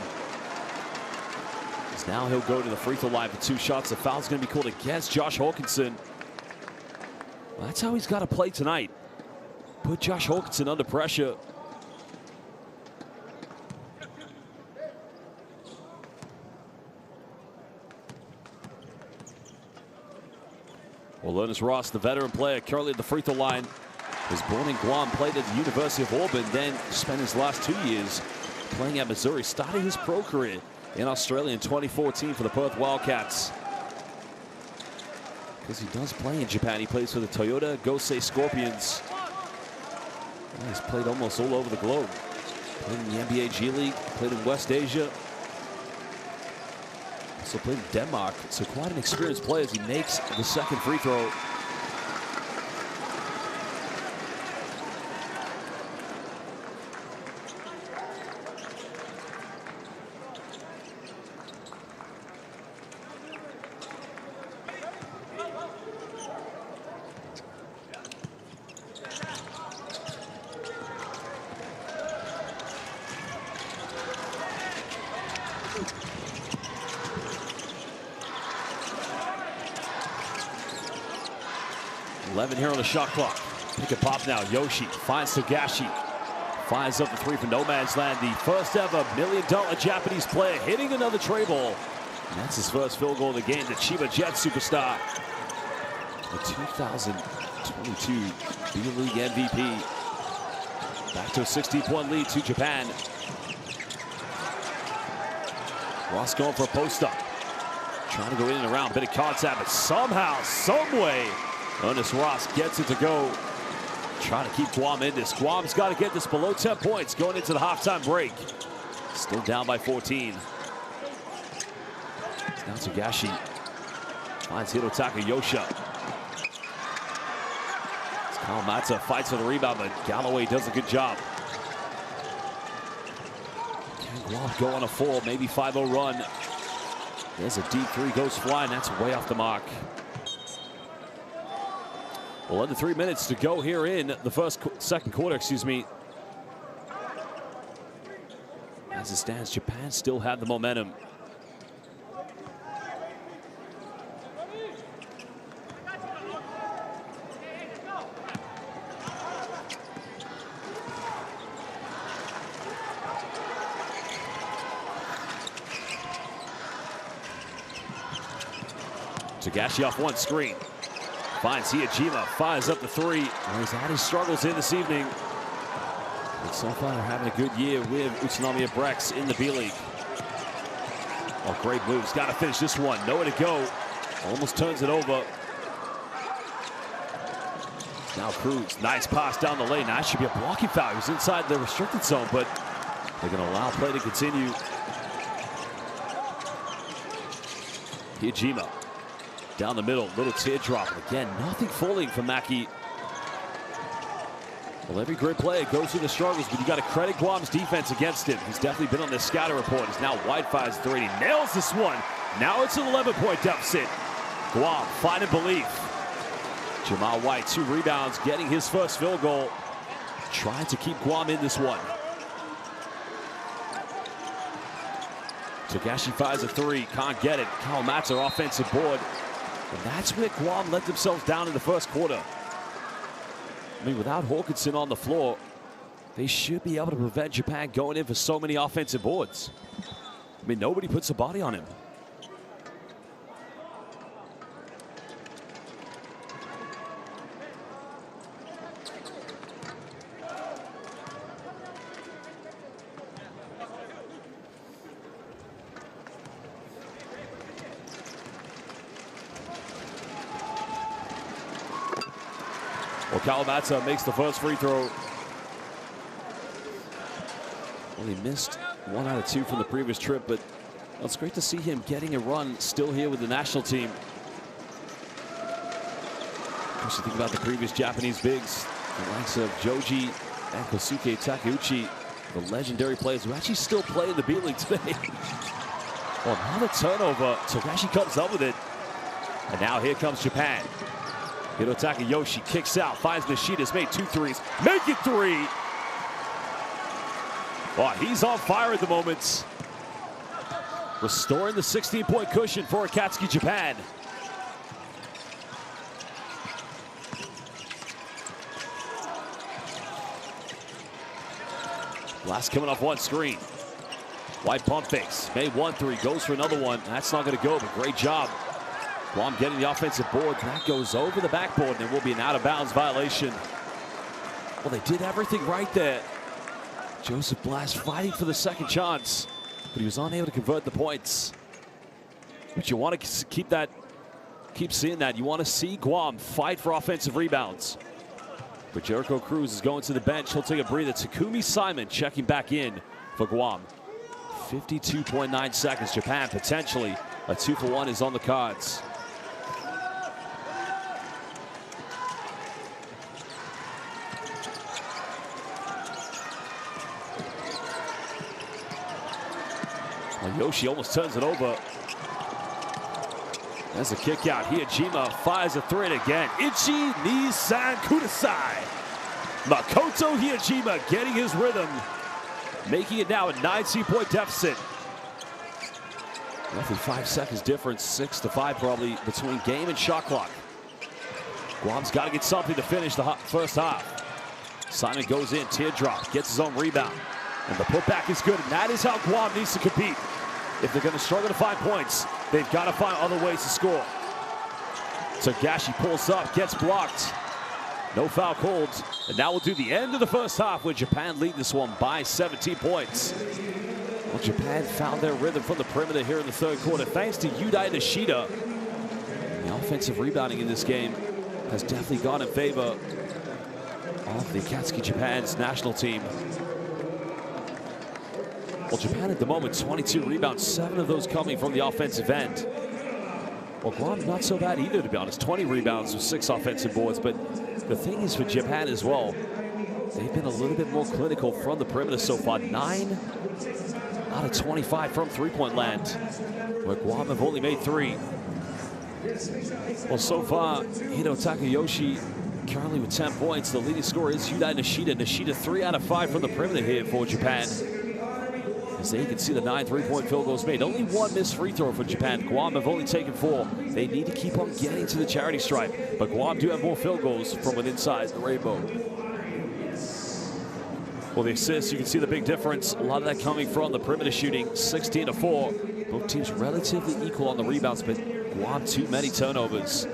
Now he'll go to the free throw line for 2 shots. The foul's going to be called against Josh Hawkinson. Well, that's how he's got to play tonight. Put Josh Hawkinson under pressure. Well, Lernis Ross, the veteran player, currently at the free throw line, was born in Guam, played at the University of Auburn, then spent his last 2 years playing at Missouri, starting his pro career in Australia in 2014 for the Perth Wildcats. Because he does play in Japan. He plays for the Toyota Gosei Scorpions. Well, he's played almost all over the globe. Played in the NBA G League, played in West Asia. Also played in Denmark. So quite an experienced player as he makes the second free throw. Here on the shot clock. Pick and pop now. Yoshi finds Tagashi. Fires up the three from no man's land. The first ever $1 million Japanese player hitting another tray ball. And that's his first field goal of the game. The Chiba Jet superstar. The 2022 B-League MVP. Back to a 16-point lead to Japan. Ross going for a post-up. Trying to go in and around. Bit of contact, but somehow, some way, Ernest Ross gets it to go. Trying to keep Guam in this. Guam's got to get this below 10 points going into the halftime break. Still down by 14. Now Tagashi finds Hirotaka Yosha. Kawamatsu fights for the rebound, but Galloway does a good job. Can Guam go on a 4, maybe 5-0 run? There's a deep three, goes flying. That's way off the mark. Well, under 3 minutes to go here in the second quarter, excuse me. As it stands, Japan still have the momentum. Tagashi off one screen. Finds Hiyajima, fires up the three. Well, he's had his struggles in this evening. But so far, they're having a good year with Utsunomiya Brex in the B-League. Oh, great moves. Got to finish this one. Nowhere to go. Almost turns it over. Now Cruz. Nice pass down the lane. Now that should be a blocking foul. He was inside the restricted zone, but they're going to allow play to continue. Hiyajima. Down the middle, little teardrop. Again, nothing falling from Maki. Well, every great player goes through the struggles, but you got to credit Guam's defense against him. He's definitely been on the scatter report. He's now wide fires three. He nails this one. Now it's an 11-point deficit. Guam finding belief. Jamal White, 2 rebounds, getting his first field goal. Trying to keep Guam in this one. Tagashi fires a three, can't get it. Kawamatsu offensive board. And that's where Guam let themselves down in the first quarter. I mean, without Hawkinson on the floor, they should be able to prevent Japan going in for so many offensive boards. I mean, nobody puts a body on him. Well, Kawamatsu makes the first free throw. Well, he missed 1 out of 2 from the previous trip, but it's great to see him getting a run still here with the national team. Of course, you think about the previous Japanese bigs, the likes of Joji and Kosuke Takeuchi, the legendary players who actually still play in the B-League today. Well, another turnover. Tagashi comes up with it. And now here comes Japan. Hirotaka Yoshi kicks out, finds Nishida's made 2 threes. Make it 3! Oh, he's on fire at the moment. Restoring the 16-point cushion for Akatsuki Japan. Blast coming off one screen. White pump fakes, made 1 3, goes for another one. That's not going to go, but great job. Guam getting the offensive board. That goes over the backboard, and it will be an out-of-bounds violation. Well, they did everything right there. Joseph Blast fighting for the second chance, but he was unable to convert the points. But you want to keep seeing that. You want to see Guam fight for offensive rebounds. But Jericho Cruz is going to the bench. He'll take a breather. Takumi Simon checking back in for Guam. 52.9 seconds. Japan potentially a 2-for-1 is on the cards. Yoshi almost turns it over. There's a kick out. Hiyajima fires a three again. Ichi Nisan Kudasai. Makoto Hiyajima getting his rhythm, making it now a 19-point deficit. Roughly 5 seconds difference, 6 to 5 probably between game and shot clock. Guam's got to get something to finish the first half. Simon goes in, teardrop, gets his own rebound. And the putback is good, and that is how Guam needs to compete. If they're going to struggle to find points, they've got to find other ways to score. Tagashi pulls up, gets blocked. No foul called. And now we'll do the end of the first half with Japan leading this one by 17 points. Well, Japan found their rhythm from the perimeter here in the third quarter, thanks to Yudai Nishida. The offensive rebounding in this game has definitely gone in favor of the Akatsuki Japan's national team. Well, Japan at the moment, 22 rebounds, 7 of those coming from the offensive end. Well, Guam, not so bad either, to be honest. 20 rebounds with 6 offensive boards. But the thing is for Japan as well, they've been a little bit more clinical from the perimeter so far. 9 out of 25 from three-point land, where Guam have only made 3. Well, so far, Hito Takayoshi currently with 10 points. The leading scorer is Yudai Nishida. Nishida 3 out of 5 from the perimeter here for Japan. As they can see the 9 three-point field goals made. Only 1 missed free throw for Japan. Guam have only taken 4. They need to keep on getting to the charity stripe. But Guam do have more field goals from within inside the rainbow. Well, the assists, you can see the big difference. A lot of that coming from the perimeter shooting, 16-4. Both teams relatively equal on the rebounds, but Guam too many turnovers.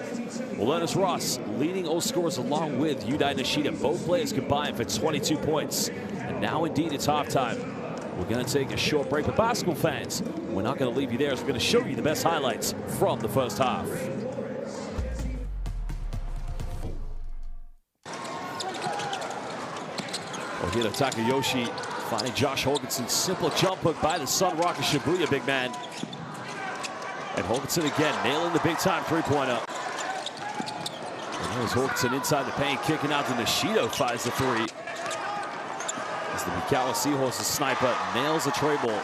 Well, Lennox Ross leading all scorers along with Yudai Nishida. Both players combined for 22 points. And now indeed it's halftime. We're going to take a short break, but basketball fans, we're not going to leave you there as we're going to show you the best highlights from the first half. Hito Takayoshi finding Josh Holgerson. Simple jump hook by the Sun Rocket Shibuya big man. And Holgerson again nailing the big time three-pointer. And there's Holgerson inside the paint, kicking out to Nishida, fires the 3. As the Mikawa Seahorses sniper nails a tray ball.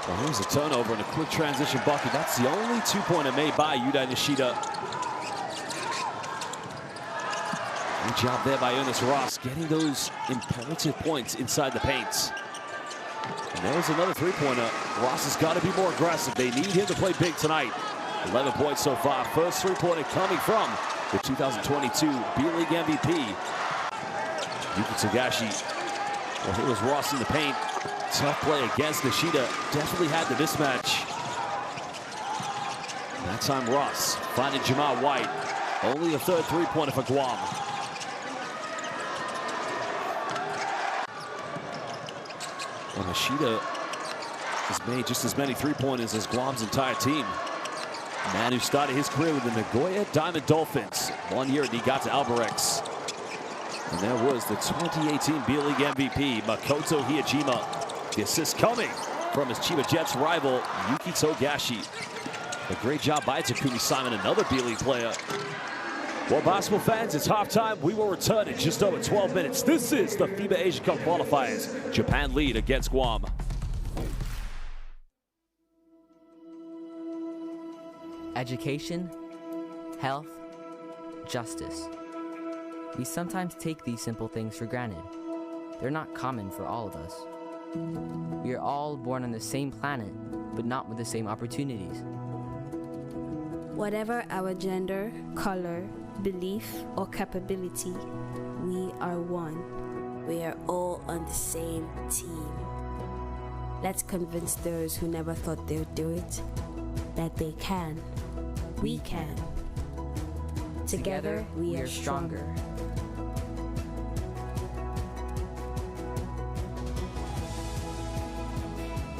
Well, here's a turnover and a quick transition bucket. That's the only two-pointer made by Yudai Nishida. Good job there by Ernest Ross, getting those imperative points inside the paint. And there's another three-pointer. Ross has got to be more aggressive. They need him to play big tonight. 11 points so far. First three-pointer coming from the 2022 B-League MVP, Yuki Togashi. Well, here was Ross in the paint. Tough play against Nishida. Definitely had the mismatch. That time Ross finding Jamal White. Only a third three-pointer for Guam. Well, Nishida has made just as many three-pointers as Guam's entire team. A man who started his career with the Nagoya Diamond Dolphins. 1 year at Niigata Albirex. And there was the 2018 B-League MVP, Makoto Hiyajima. The assist coming from his Chiba Jets rival, Yuki Togashi. A great job by Takumi Simon, another B-League player. Well, basketball fans, it's halftime. We will return in just over 12 minutes. This is the FIBA Asia Cup qualifiers. Japan lead against Guam. Education, health, justice. We sometimes take these simple things for granted. They're not common for all of us. We are all born on the same planet, but not with the same opportunities. Whatever our gender, color, belief, or capability, we are one. We are all on the same team. Let's convince those who never thought they would do it that they can. We can. Together, we are stronger.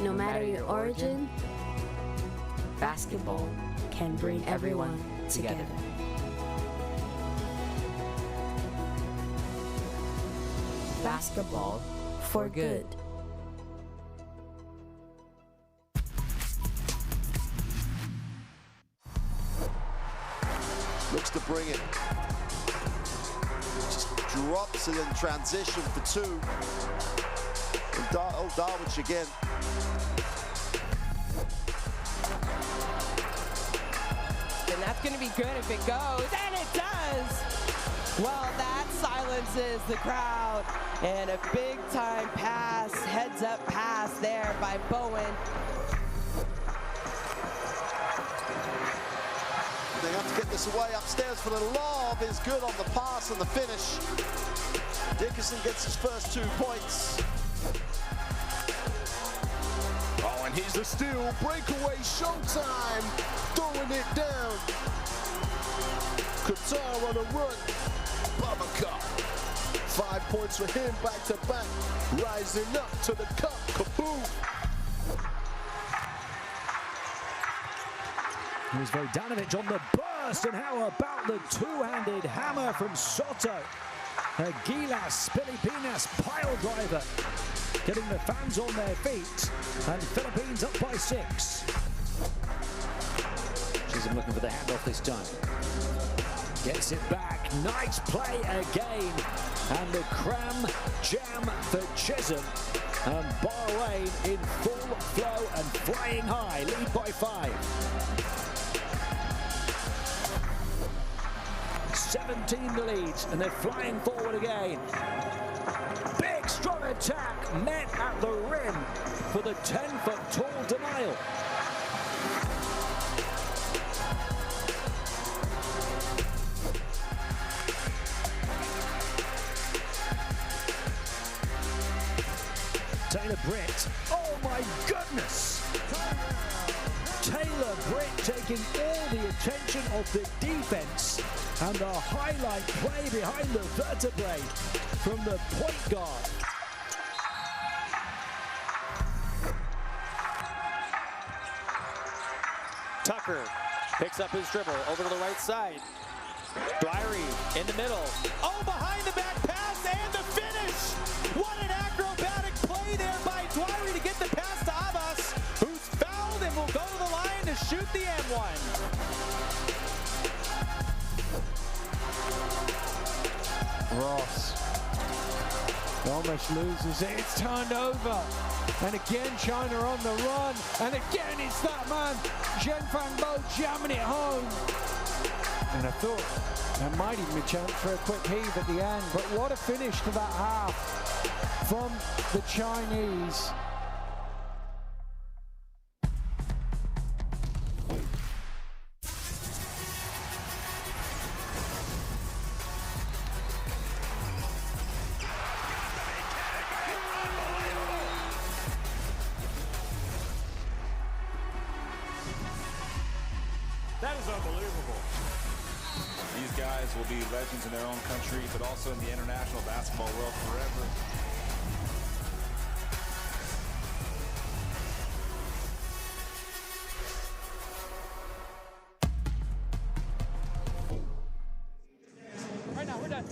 No matter your origin, basketball can bring everyone together. Basketball for good. Looks to bring it. Just drops it in transition for 2. And Darwich again. And that's going to be good if it goes, and it does! Well, that silences the crowd, and a big-time pass, heads-up pass there by Bowen. They have to get this away upstairs for the lob. Is good on the pass and the finish. Dickerson gets his first 2 points. Oh, and here's the steal. Breakaway showtime. Throwing it down. Qatar on a run. Babaka. 5 points for him back to back. Rising up to the cup. Kaboom. Here's Vodanovic on the burst, and how about the two-handed hammer from Soto? Aguilas Filipinas pile driver, getting the fans on their feet, and Philippines up by 6. Chisholm looking for the handoff this time. Gets it back, nice play again And the cram jam for Chisholm. And Bahrain in full flow and flying high, lead by 5. 17 the leads, and they're flying forward again. Big strong attack met at the rim for the 10-foot tall denial. Taylor Britt, oh my goodness! Taylor Britt taking all the attention of the defense, and the highlight play behind the vertebrae from the point guard. Tucker picks up his dribble over to the right side. Dwyery in the middle. Oh, behind the back pass and the finish! What an acrobatic play there by Dwyery to get the pass to Abbas, who's fouled and will go to the line to shoot the M1. Ross almost loses it. It's turned over. And again, China on the run. And again, it's that man, Zhengfang Bo, jamming it home. And I thought there might even be a chance for a quick heave at the end. But what a finish to that half from the Chinese. That is unbelievable. These guys will be legends in their own country, but also in the international basketball world forever. Right now, we're done.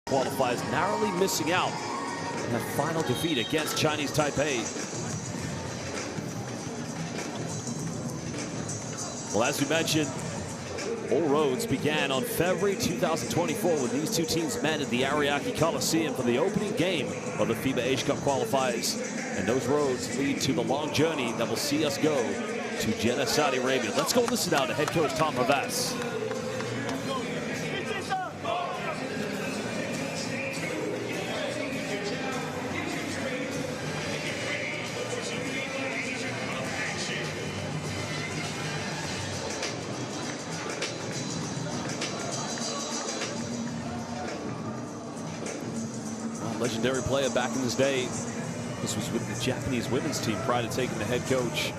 Qualifiers narrowly missing out in that final defeat against Chinese Taipei. Well, as we mentioned, all roads began on February 2024 when these two teams met at the Ariake Coliseum for the opening game of the FIBA Asia Cup qualifiers. And those roads lead to the long journey that will see us go to Jeddah, Saudi Arabia. Let's go listen now to head coach Tom Havas. Legendary player back in his day. This was with the Japanese women's team prior to taking the head coach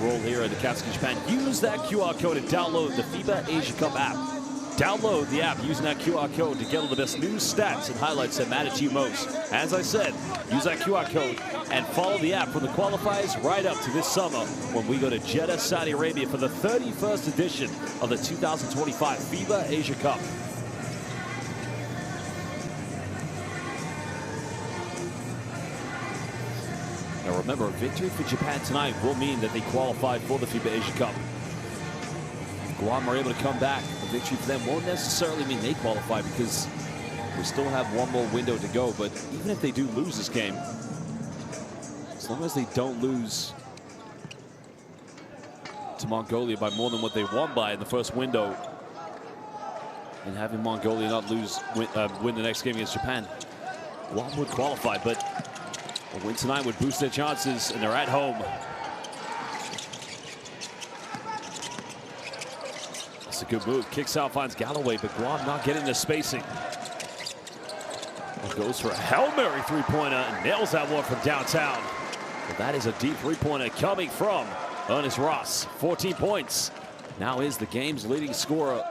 role here at the Katsuki Japan. Use that QR code and download the FIBA Asia Cup app. Download the app using that QR code to get all the best news, stats, and highlights that matter to you most. As I said, use that QR code and follow the app from the qualifiers right up to this summer when we go to Jeddah, Saudi Arabia for the 31st edition of the 2025 FIBA Asia Cup. Now remember, a victory for Japan tonight will mean that they qualified for the FIBA Asia Cup. If Guam are able to come back, a victory for them won't necessarily mean they qualify because we still have one more window to go. But even if they do lose this game, as long as they don't lose to Mongolia by more than what they won by in the first window, and having Mongolia not win the next game against Japan, Guam would qualify. But a win tonight would boost their chances, and they're at home. That's a good move. Kicks out, finds Galloway, but Guam not getting the spacing. Goes for a Hail Mary three-pointer and nails that one from downtown. Well, that is a deep three-pointer coming from Ernest Ross. 14 points. Now is the game's leading scorer.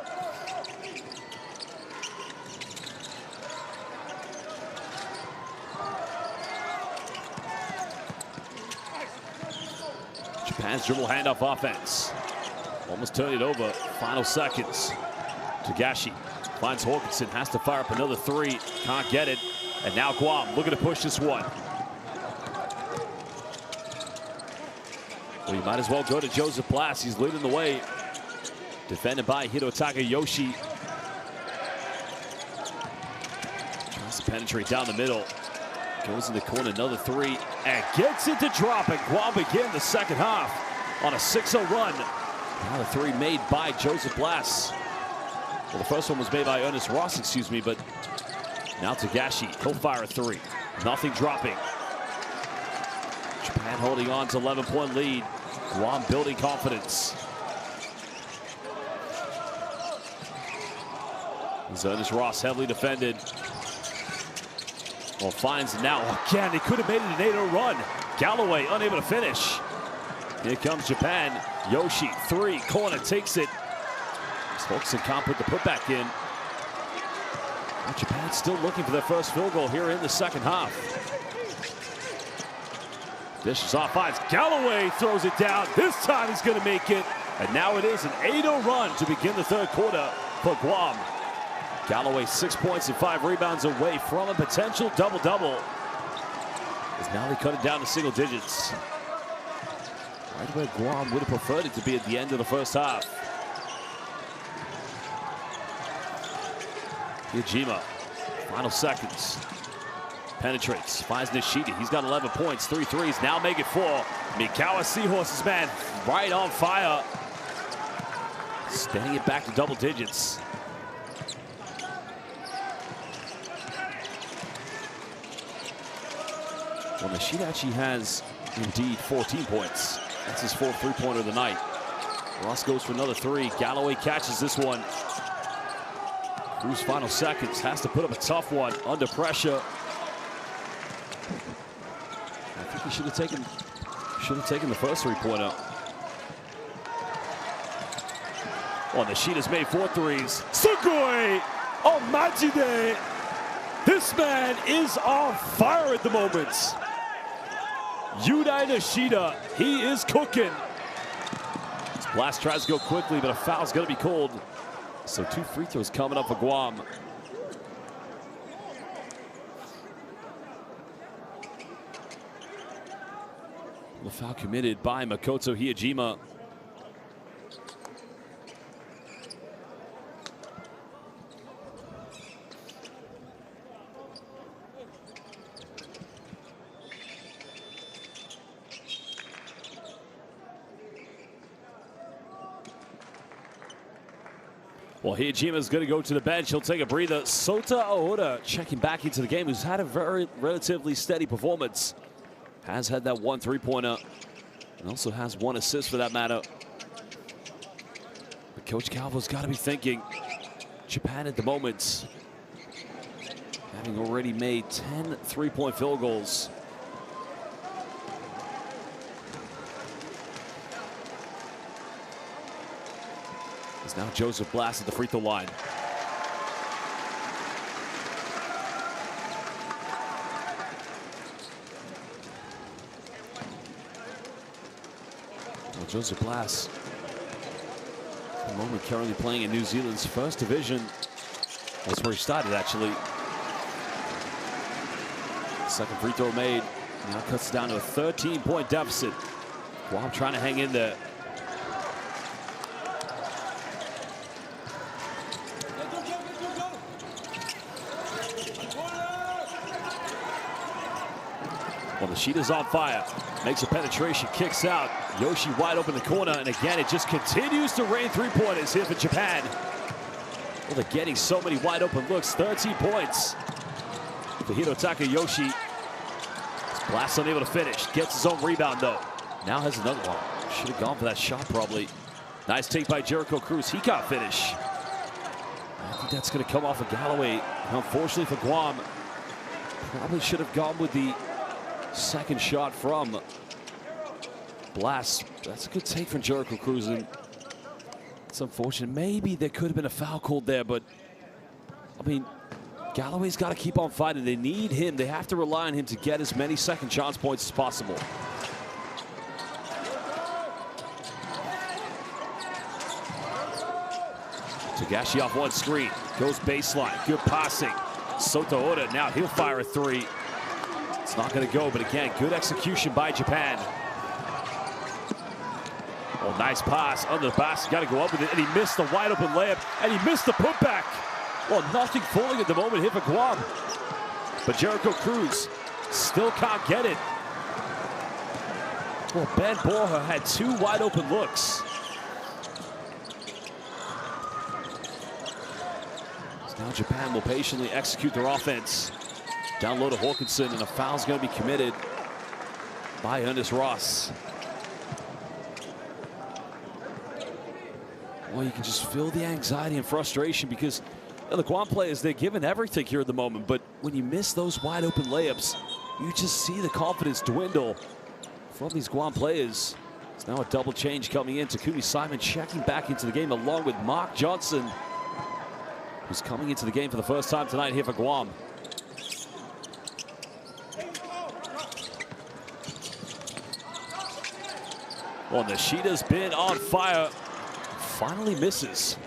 Japan's dribble handoff offense. Almost turn it over. Final seconds. Togashi finds Hawkinson. Has to fire up another three. Can't get it. And now Guam looking to push this one. Well, you might as well go to Joseph Blass. He's leading the way. Defended by Hirotaka Yoshi. Tries to penetrate down the middle. Goes in the corner, another three, and gets it to drop. And Guam begin the second half on a 6-0 run. Now the three made by Joseph Blass. Well, the first one was made by Ernest Ross, excuse me, but now Togashi, he'll fire a three. Nothing dropping. Japan holding on to 11-point lead. Guam building confidence. As Ernest Ross heavily defended. Well, finds it now. Again, they could have made it an 8-0 run. Galloway unable to finish. Here comes Japan. Yoshi, three, corner, takes it. Hawkinson can't put the putback in. Well, Japan's still looking for their first field goal here in the second half. Dishes off, finds Galloway, throws it down. This time he's going to make it. And now it is an 8-0 run to begin the third quarter for Guam. Galloway 6 points and 5 rebounds away from a potential double-double. As now they cut it down to single digits. Right where Guam would have preferred it to be at the end of the first half. Yajima, final seconds. Penetrates, finds Nishida. He's got 11 points, 3 threes, now make it 4. Mikawa Seahorses, man, right on fire. Staying it back to double digits. Well, Nishida actually has indeed 14 points. That's his 4th three-pointer of the night. Ross goes for another 3. Galloway catches this one. Cruz final seconds, has to put up a tough one under pressure. I think he should have taken the first three-pointer. Oh, Nishida's made 4 threes. Sugoi! Oh, Majide! This man is on fire at the moment. Yudai Nishida, he is cooking. Blast tries to go quickly, but a foul's going to be called. So 2 free throws coming up for Guam. The foul committed by Makoto Hiyajima. Well, Hiyajima is going to go to the bench. He'll take a breather. Sota Aoda checking back into the game, who's had a very relatively steady performance. Has had that 1 3-pointer and also has 1 assist for that matter. But Coach Calvo's got to be thinking Japan at the moment, having already made 10 3-point field goals. It's now Joseph Blass at the free throw line. Well, Joseph Blass, at the moment currently playing in New Zealand's first division. That's where he started, actually. Second free throw made. Now cuts it down to a 13-point deficit. Guam trying to hang in there. Well, Nishida's on fire. Makes a penetration, kicks out. Yoshi wide open in the corner, and again, it just continues to rain three-pointers here for Japan. Well, they're getting so many wide open looks. 13 points for Hirotaka Yoshi. Blast unable to finish. Gets his own rebound, though. Now has another one. Should have gone for that shot, probably. Nice take by Jericho Cruz. He can't finish. I think that's going to come off of Galloway. Unfortunately for Guam, probably should have gone with the second shot from Blast. That's a good take from Jericho Cruz. And it's unfortunate. Maybe there could have been a foul called there, but I mean, Galloway's got to keep on fighting. They need him. They have to rely on him to get as many second chance points as possible. Togashi off one screen. Goes baseline. Good passing. Sota Aoda, now he'll fire a three. It's not going to go, but again, good execution by Japan. Oh, nice pass under the basket. Got to go up with it, and he missed the wide open layup, and he missed the putback. Well, nothing falling at the moment here for Guam. But Jericho Cruz still can't get it. Well, Ben Borja had 2 wide open looks. So now Japan will patiently execute their offense. Down low to Hawkinson, and a foul's going to be committed by Ernest Ross. Well, you can just feel the anxiety and frustration because the Guam players, they're giving everything here at the moment, but when you miss those wide open layups, you just see the confidence dwindle from these Guam players. It's now a double change coming in. Takumi Simon checking back into the game along with Mark Johnson, who's coming into the game for the first time tonight here for Guam. Well, Nishida's been on fire. Finally misses.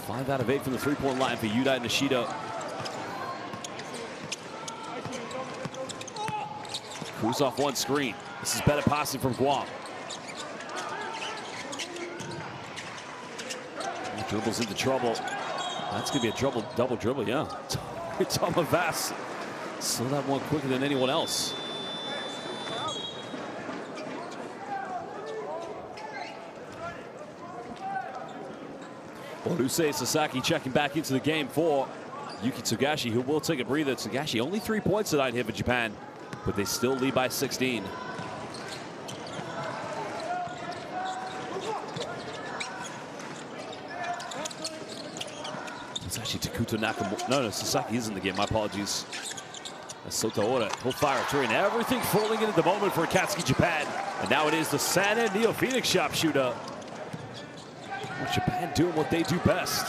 5 out of 8 from the three-point line for Yudai Nishida. Cruz off one screen. This is better passing from Guam. He dribbles into trouble. That's going to be a double dribble, yeah. Thomas Vass saw that one quicker than anyone else. Well, Usei Sasaki checking back into the game for Yuki Tsugashi, who will take a breather. Tsugashi only 3 points tonight here for Japan, but they still lead by 16. It's actually Takuto Nakamura. No, Sasaki is in the game. My apologies. That's Sota Aoda. He'll fire a three, and everything falling in at the moment for Akatsuki Japan. And now it is the San Neo Phoenix sharpshooter. Japan doing what they do best.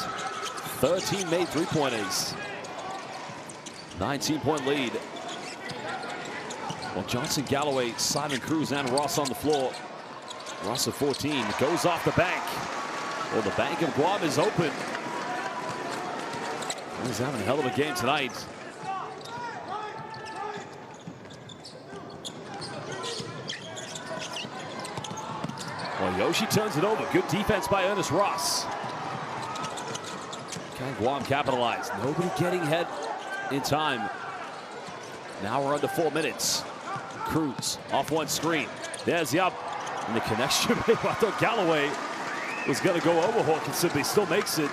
13 made three-pointers. 19-point lead. Well, Johnson, Galloway, Simon Cruz, and Ross on the floor. Ross at 14 goes off the bank. Well, the bank of Guam is open. He's having a hell of a game tonight. Well, Yoshi turns it over. Good defense by Ernest Ross. Can Guam capitalize? Nobody getting ahead in time. Now we're under 4 minutes. Cruz off one screen. There's the up. And the connection. I thought Galloway was going to go over Hawkinson, but he still makes it.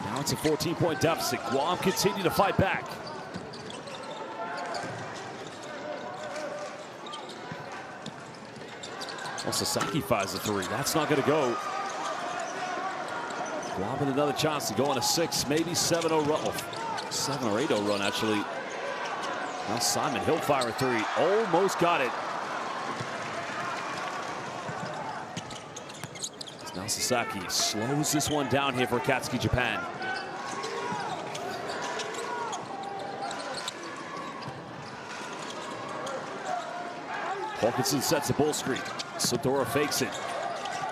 Now it's a 14-point deficit. Guam continue to fight back. Well, Sasaki fires a three. That's not going to go. Guam with another chance to go on a 6, maybe 7-0 run. Oh, 7 or 8-0 run, actually. Now Simon, he'll fire a three. Almost got it. Now Sasaki slows this one down here for Akatsuki Japan. Hawkinson sets the ball screen. Sotoro fakes it.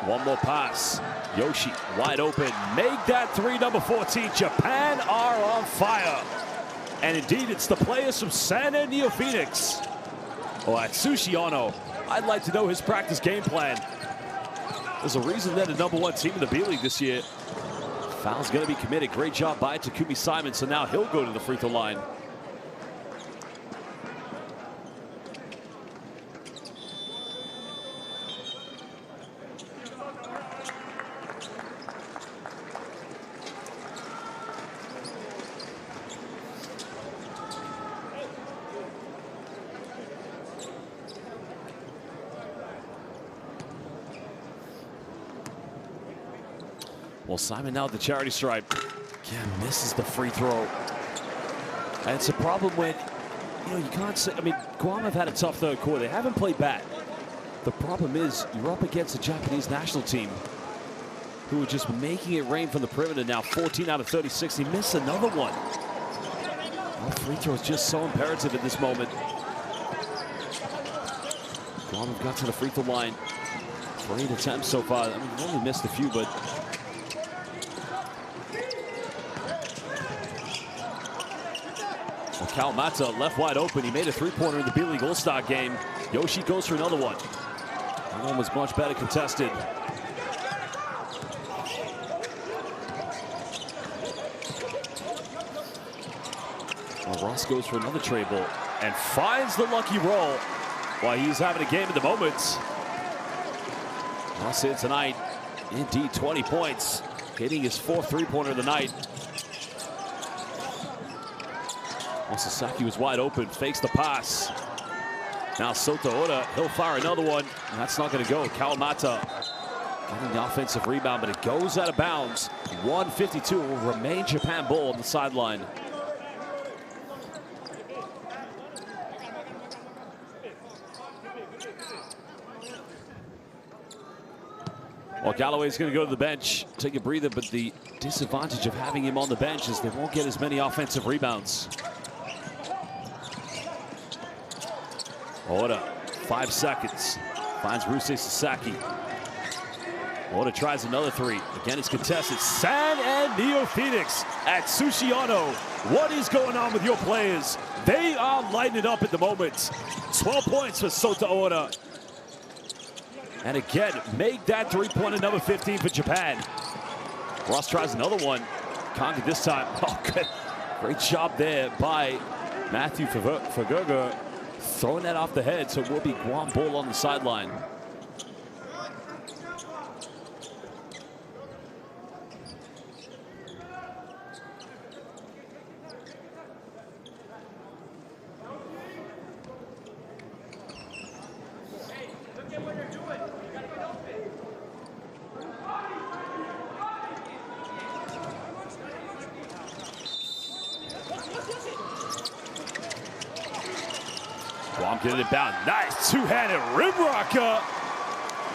One more pass. Yoshi wide open. Make that three, number 14. Japan are on fire. And indeed, it's the players from San Neo Phoenix. Oh, Atsushi Ono. I'd like to know his practice game plan. There's a reason they're the #1 team in the B-League this year. Foul's going to be committed. Great job by Takumi Simon. So now he'll go to the free throw line. Well, Simon now at the charity stripe. Again, misses the free throw. And it's a problem when, you can't say, Guam have had a tough third quarter. They haven't played bad. The problem is you're up against a Japanese national team who are just making it rain from the perimeter now. 14 out of 36. He missed another one. Well, free throw is just so imperative at this moment. Guam have got to the free throw line. 3 attempts so far. They've only missed a few, but Kawamata left wide open. He made a three-pointer in the B-League All-Star game. Yoshi goes for another one. That one was much better contested. Well, Ross goes for another tray ball and finds the lucky roll while he's having a game at the moment. Ross here tonight, indeed 20 points, hitting his 4th three-pointer of the night. Well, Sasaki was wide open, fakes the pass. Now Sota Oda, he'll fire another one. And that's not going to go. Kawamata getting the offensive rebound, but it goes out of bounds. 152 will remain Japan ball on the sideline. Well, Galloway's going to go to the bench, take a breather, but the disadvantage of having him on the bench is they won't get as many offensive rebounds. Oda, 5 seconds, finds Rusei Sasaki. Oda tries another three. Again, it's contested. San Neo Phoenix at Sushiano. What is going on with your players? They are lighting it up at the moment. 12 points for Sota Oda. And again, make that three-pointer number 15 for Japan. Ross tries another one. Can't get this time. Oh, good. Great job there by Matthew Fagerga. Throwing that off the head, so it will be Guam ball on the sideline. Guam getting it down. Nice two-handed rim rocker.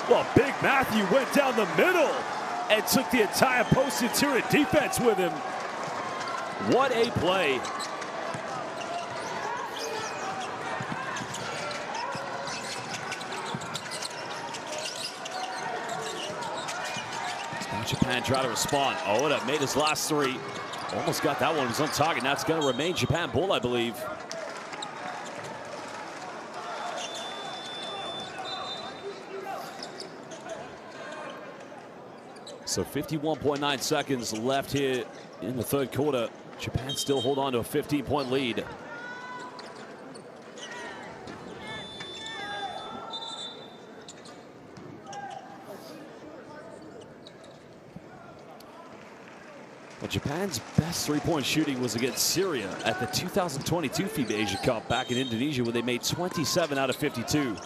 Well, Big Matthew went down the middle and took the entire post interior defense with him. What a play. Now Japan try to respond. Oda made his last three. Almost got that one. He was on target. Now it's going to remain Japan ball, I believe. So 51.9 seconds left here in the third quarter. Japan still hold on to a 15-point lead. Well, Japan's best three-point shooting was against Syria at the 2022 FIBA Asia Cup back in Indonesia, when they made 27 out of 52.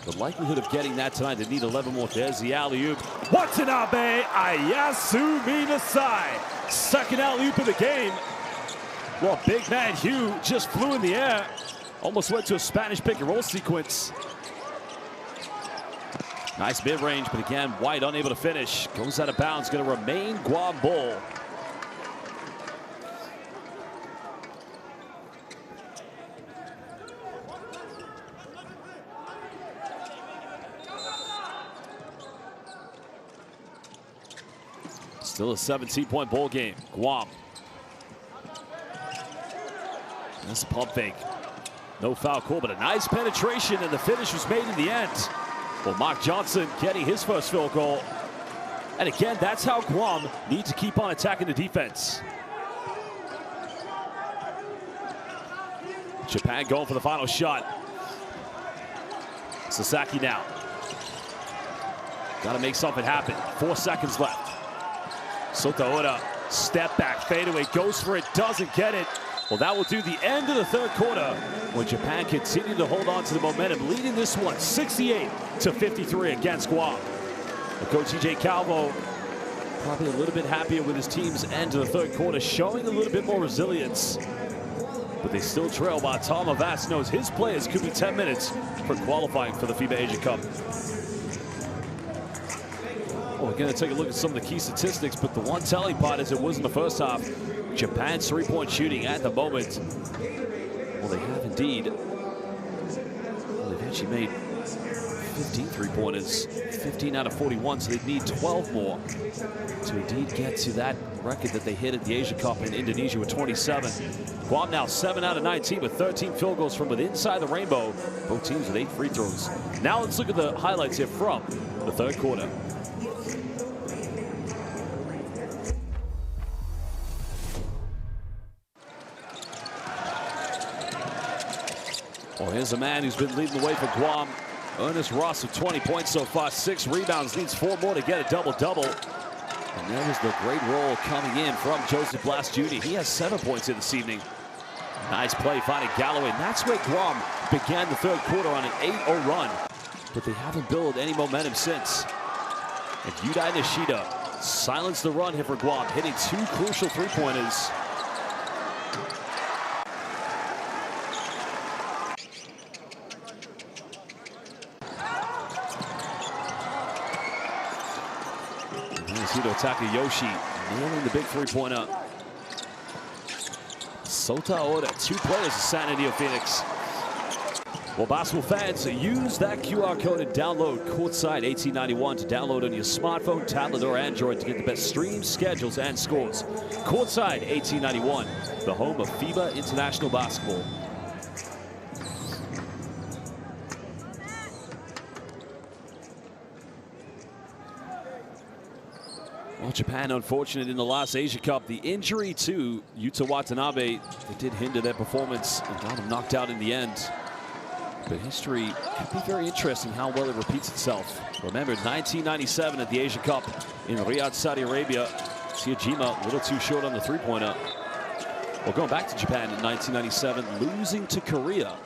The likelihood of getting that tonight, they need 11 more. There's the alley-oop. Watanabe Ayasumi Nasai. Second alley-oop of the game. Well, big man Hugh just flew in the air. Almost went to a Spanish pick-and-roll sequence. Nice mid-range, but again, White unable to finish. Goes out of bounds, going to remain Guam ball. Still a 17-point ball game. Guam. That's a pump fake. No foul call, but a nice penetration, and the finish was made in the end. Well, Mark Johnson getting his first field goal. And again, that's how Guam need to keep on attacking the defense. Japan going for the final shot. Sasaki now. Got to make something happen. 4 seconds left. Sotaora, step back, fadeaway, goes for it, doesn't get it. Well, that will do the end of the third quarter when Japan continued to hold on to the momentum, leading this one 68-53 against Guam. Coach TJ Calvo probably a little bit happier with his team's end of the third quarter, showing a little bit more resilience. But they still trail, while Tom Avas knows his players could be 10 minutes for qualifying for the FIBA Asia Cup. Well, we're going to take a look at some of the key statistics, but the one telling part, as it was in the first half, Japan's three-point shooting at the moment. Well, they have indeed. Well, they've actually made 15 three-pointers, 15 out of 41, so they need 12 more to indeed get to that record that they hit at the Asia Cup in Indonesia with 27. Guam now 7 out of 19 with 13 field goals from within inside the rainbow. Both teams with 8 free throws. Now let's look at the highlights here from the third quarter. Well, here's a man who's been leading the way for Guam. Ernest Ross with 20 points so far, 6 rebounds, needs 4 more to get a double-double. And there was the great roll coming in from Joseph Blas Jr. He has 7 points here this evening. Nice play finding Galloway, and that's where Guam began the third quarter on an 8-0 run. But they haven't built any momentum since. And Yudai Nishida silenced the run here for Guam, hitting 2 crucial three-pointers. Hito Takayoshi nailing the big three-pointer. Sotaora, 2 players of San Antonio Phoenix. Well, basketball fans, use that QR code and download Courtside 1891 to download on your smartphone, tablet, or Android to get the best streams, schedules, and scores. Courtside 1891, the home of FIBA International Basketball. Well, Japan unfortunate in the last Asia Cup. The injury to Yuta Watanabe, it did hinder their performance and got them knocked out in the end. But history could be very interesting how well it repeats itself. Remember, 1997 at the Asia Cup in Riyadh, Saudi Arabia. Tsujima a little too short on the three-pointer. Well, going back to Japan in 1997, losing to Korea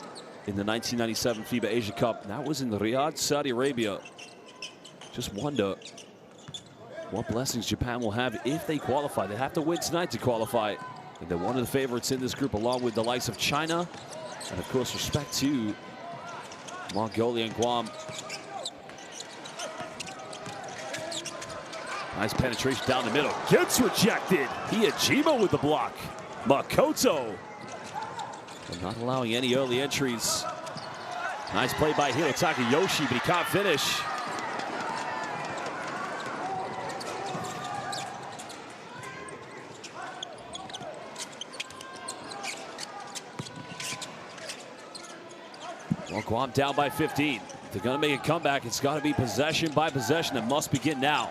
in the 1997 FIBA Asia Cup. That was in Riyadh, Saudi Arabia. Just wonder what blessings Japan will have if they qualify. They have to win tonight to qualify. And they're one of the favorites in this group, along with the likes of China. And of course, respect to Mongolia and Guam. Nice penetration down the middle. Gets rejected. Hiyajima with the block. Makoto. And not allowing any early entries. Nice play by Hiro Takayoshi, but he can't finish. Well, Guam down by 15. If they're going to make a comeback, it's got to be possession by possession. It must begin now.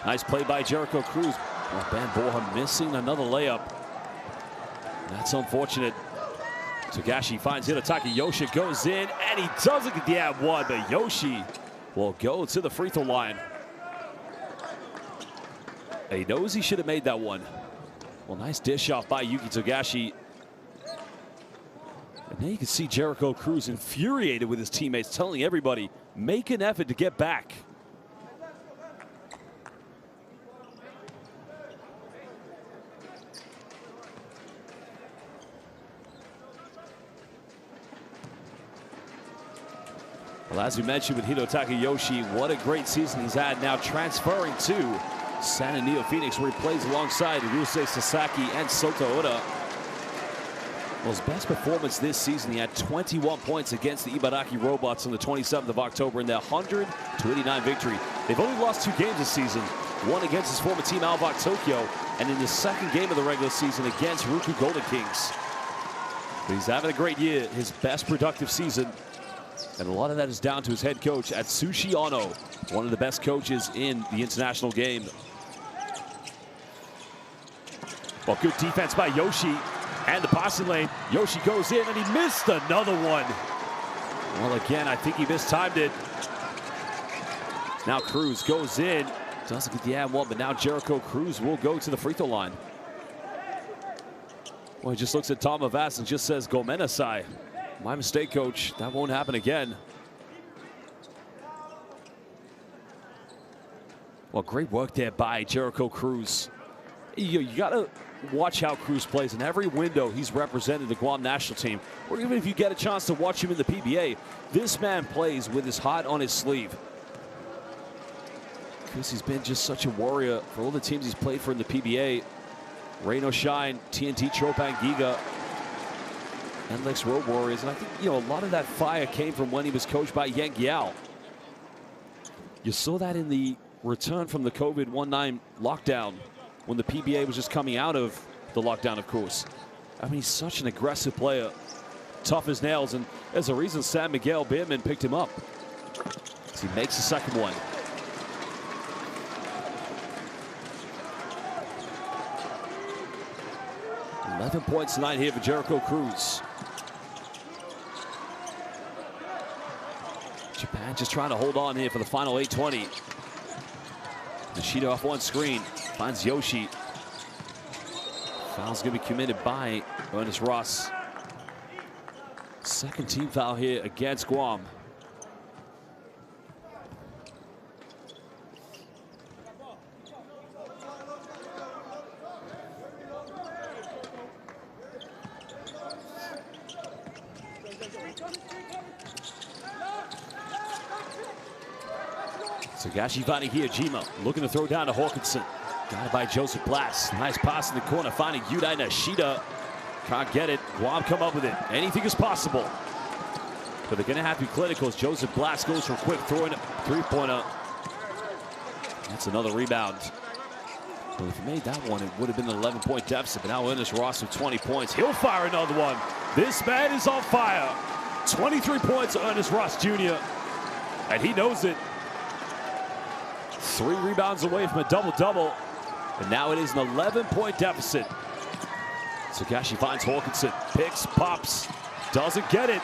Nice play by Jericho Cruz. Oh, Ben Borja missing another layup. That's unfortunate. Togashi finds Hitotaki. Yoshi goes in, and he doesn't get the ad one, but Yoshi will go to the free throw line. He knows he should have made that one. Well, nice dish off by Yuki Togashi. And then you can see Jericho Cruz infuriated with his teammates, telling everybody, make an effort to get back. Well, as we mentioned with Hitotaki Yoshi, what a great season he's had, now transferring to San Antonio Phoenix, where he plays alongside Ryusei Sasaki and Sota Oda. Well, his best performance this season, he had 21 points against the Ibaraki Robots on the 27th of October in their 100-89 victory. They've only lost 2 games this season, one against his former team Alvok Tokyo, and in the second game of the regular season against Ruku Golden Kings. But he's having a great year, his best productive season. And a lot of that is down to his head coach, Atsushi Ono, one of the best coaches in the international game. Well, good defense by Yoshi and the passing lane. Yoshi goes in and he missed another one. Well, again, I think he mistimed it. Now Cruz goes in, doesn't get the and one, but now Jericho Cruz will go to the free throw line. Well, he just looks at Tom Avas and just says, "Gomenasai." My mistake, coach. That won't happen again. Well, great work there by Jericho Cruz. You got to watch how Cruz plays. In every window, he's represented the Guam national team. Or even if you get a chance to watch him in the PBA, this man plays with his heart on his sleeve. Because he's been just such a warrior for all the teams he's played for in the PBA. Rain or Shine, TNT, Chopin, Giga, and Lex Road Warriors. And I think, a lot of that fire came from when he was coached by Yang Yao. You saw that in the return from the COVID-19 lockdown when the PBA was just coming out of the lockdown, of course. I mean, he's such an aggressive player, tough as nails, and there's a reason San Miguel Beerman picked him up. As he makes the second one. $11 points tonight here for Jericho Cruz. Japan just trying to hold on here for the final 8:20. Nishida off one screen, finds Yoshi. Foul's gonna be committed by Ernest Ross. Second team foul here against Guam. Togashi finding Hiyojima, looking to throw down to Hawkinson. Got it by Joseph Blass. Nice pass in the corner, finding Yudai Nishida. Can't get it. Guam come up with it. Anything is possible. But they're going to have to be clinical as Joseph Blass goes for a quick three-pointer. That's another rebound. Well, if he made that one, it would have been an 11-point deficit. But now Ernest Ross with 20 points. He'll fire another one. This man is on fire. 23 points, Ernest Ross Jr. And he knows it. 3 rebounds away from a double-double. And now it is an 11-point deficit. Togashi finds Hawkinson, picks, pops, doesn't get it.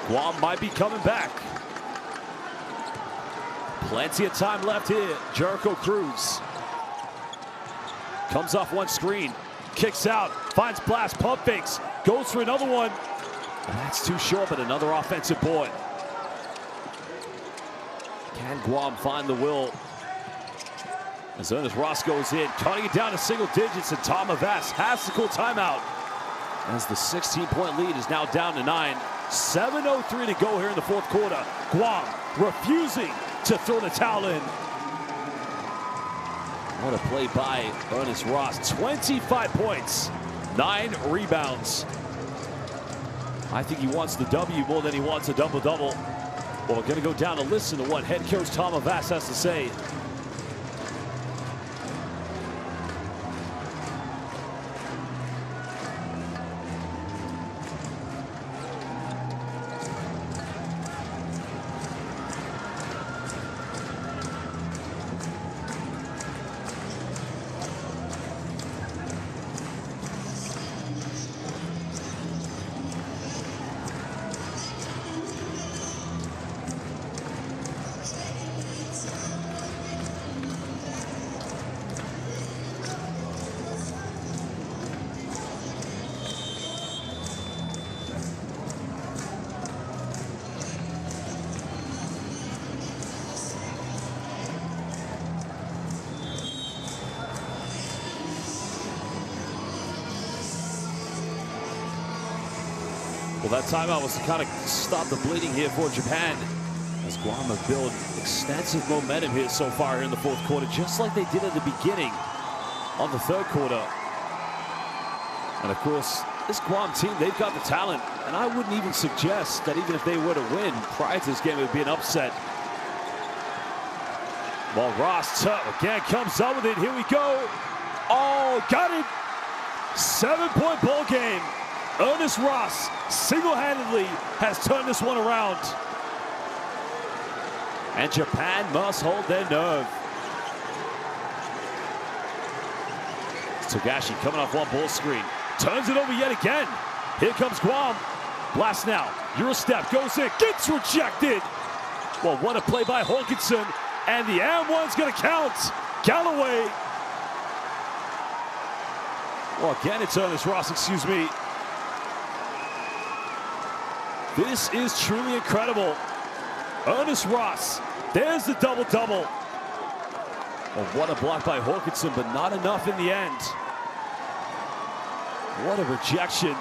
Guam might be coming back. Plenty of time left here. Jericho Cruz comes off one screen, kicks out, finds Blast, pump fakes, goes for another one. And that's too short, but another offensive board. Can Guam find the will? As Ernest Ross goes in, cutting it down to single digits, and Tom Avas has to call timeout. As the 16-point lead is now down to 9. 7:03 to go here in the fourth quarter. Guam refusing to throw the towel in. What a play by Ernest Ross. 25 points, 9 rebounds. I think he wants the W more than he wants a double-double. Well, we're going to go down and listen to what head coach Tom Avas has to say. that timeout was to kind of stop the bleeding here for Japan, as Guam have built extensive momentum here so far here in the fourth quarter, just like they did at the beginning of the third quarter. And of course, this Guam team, they've got the talent, and I wouldn't even suggest that even if they were to win prior to this game, it would be an upset. Well, Ross again comes up with it. Here we go. Oh, got it. 7-point ball game. Ernest Ross single-handedly has turned this one around. And Japan must hold their nerve. Togashi coming off one ball screen. Turns it over yet again. Here comes Guam. Blast now. Eurostep goes in. Gets rejected. Well, what a play by Hawkinson. And the and-one's going to count. Galloway. Well, again, it's Ernest Ross, excuse me. This is truly incredible. Ernest Ross, there's the double-double. Well, what a block by Hawkinson, but not enough in the end. What a rejection.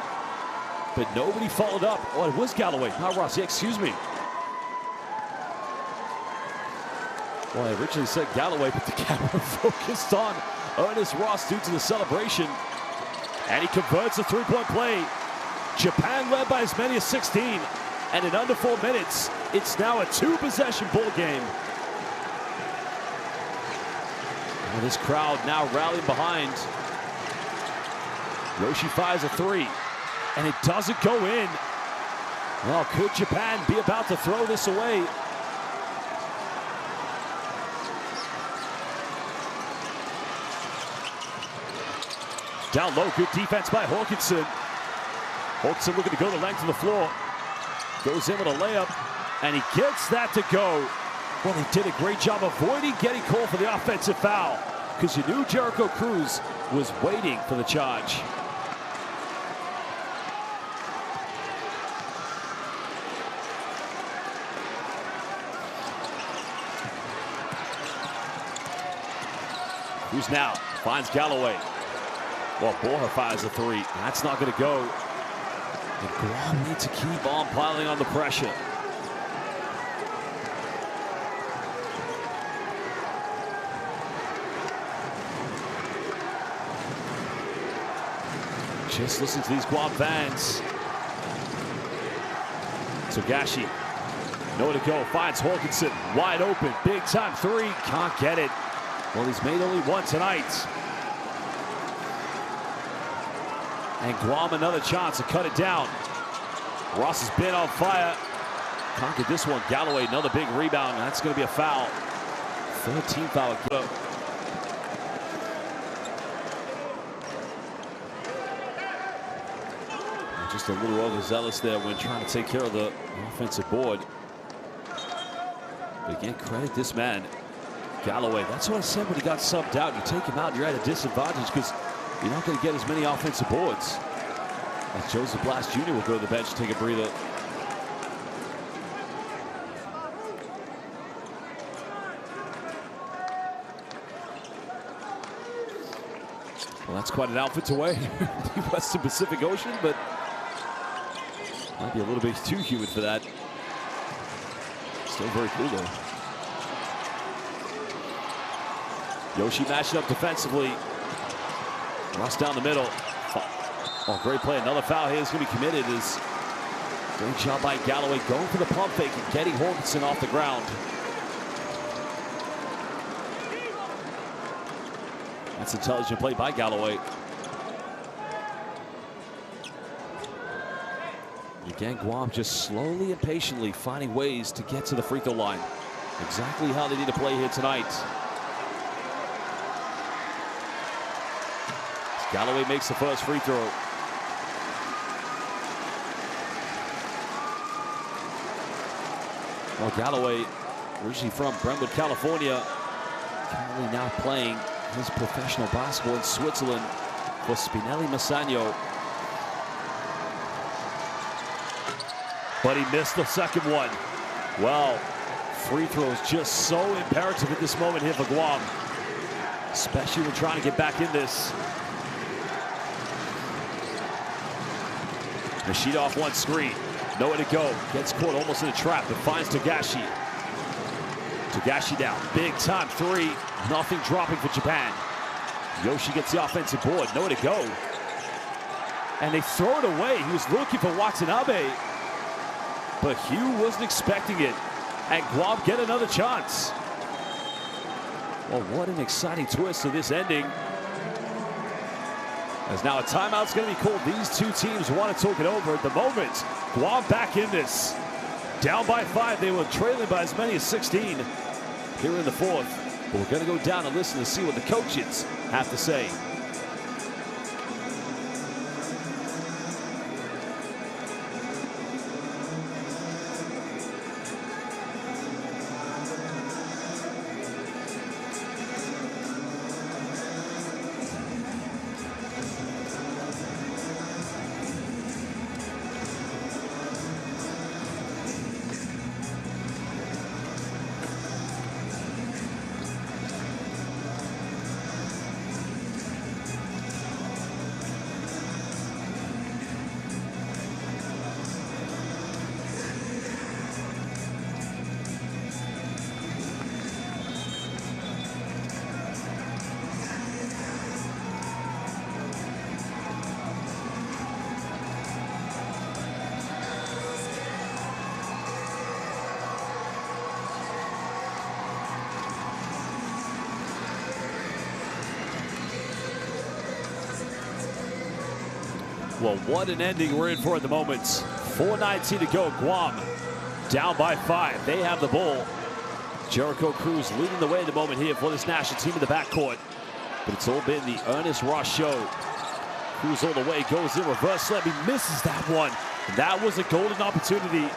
But nobody followed up. Oh, it was Galloway, not Ross. Yeah, excuse me. Well, I originally said Galloway, but the camera focused on Ernest Ross due to the celebration. And he converts a three-point play. Japan led by as many as 16. And in under 4 minutes, it's now a two-possession ball game. Well, this crowd now rallying behind. Yoshi fires a three, and it doesn't go in. Well, could Japan be about to throw this away? Down low, good defense by Hawkinson. Hawkinson looking to go the length of the floor. Goes in with a layup, and he gets that to go. Well, he did a great job avoiding getting called for the offensive foul, because you knew Jericho Cruz was waiting for the charge. Cruz now finds Galloway. Well, Borja fires a three. That's not going to go. And Guam needs to keep on piling on the pressure. Just listen to these Guam fans. Togashi, nowhere to go, finds Hawkinson, wide open, big time three, can't get it. Well, he's made only one tonight. And Guam another chance to cut it down. Ross has been on fire. Can't get this one. Galloway, another big rebound. That's going to be a foul. 13th foul. Just a little overzealous there when trying to take care of the offensive board. But again, credit this man, Galloway. That's what I said when he got subbed out. You take him out, you're at a disadvantage because you're not going to get as many offensive boards. As Joseph Blast Jr. will go to the bench and take a breather. Well, that's quite an outfit to wear the Western Pacific Ocean, but might be a little bit too humid for that. Still very cool though. Yoshi matching up defensively. Ross down the middle. Oh, great play. Another foul here is going to be committed. Great job by Galloway going for the pump fake and getting Hawkinson off the ground. That's intelligent play by Galloway. Again, Guam just slowly and patiently finding ways to get to the free throw line. Exactly how they need to play here tonight. Galloway makes the first free throw. Well, Galloway, originally from Brentwood, California, currently now playing his professional basketball in Switzerland for Spinelli Massagno. But he missed the second one. Well, free throws just so imperative at this moment here for Guam, especially when trying to get back in this. Nishida off one screen. Nowhere to go. Gets caught almost in a trap, but finds Togashi. Togashi down. Big time three. Nothing dropping for Japan. Yoshi gets the offensive board. Nowhere to go. And they throw it away. He was looking for Watanabe, but Hugh wasn't expecting it. And Guam get another chance. Well, what an exciting twist to this ending. As now a timeout's going to be called. These two teams want to talk it over. At the moment, Guam back in this. Down by 5. They were trailing by as many as 16 here in the fourth. But we're going to go down and listen to see what the coaches have to say. Well, what an ending we're in for at the moment. 4:19 to go. Guam down by 5. They have the ball. Jericho Cruz leading the way at the moment here for this national team in the backcourt. But it's all been the Ernest Ross show. Cruz all the way, goes in reverse slam. He misses that one. That was a golden opportunity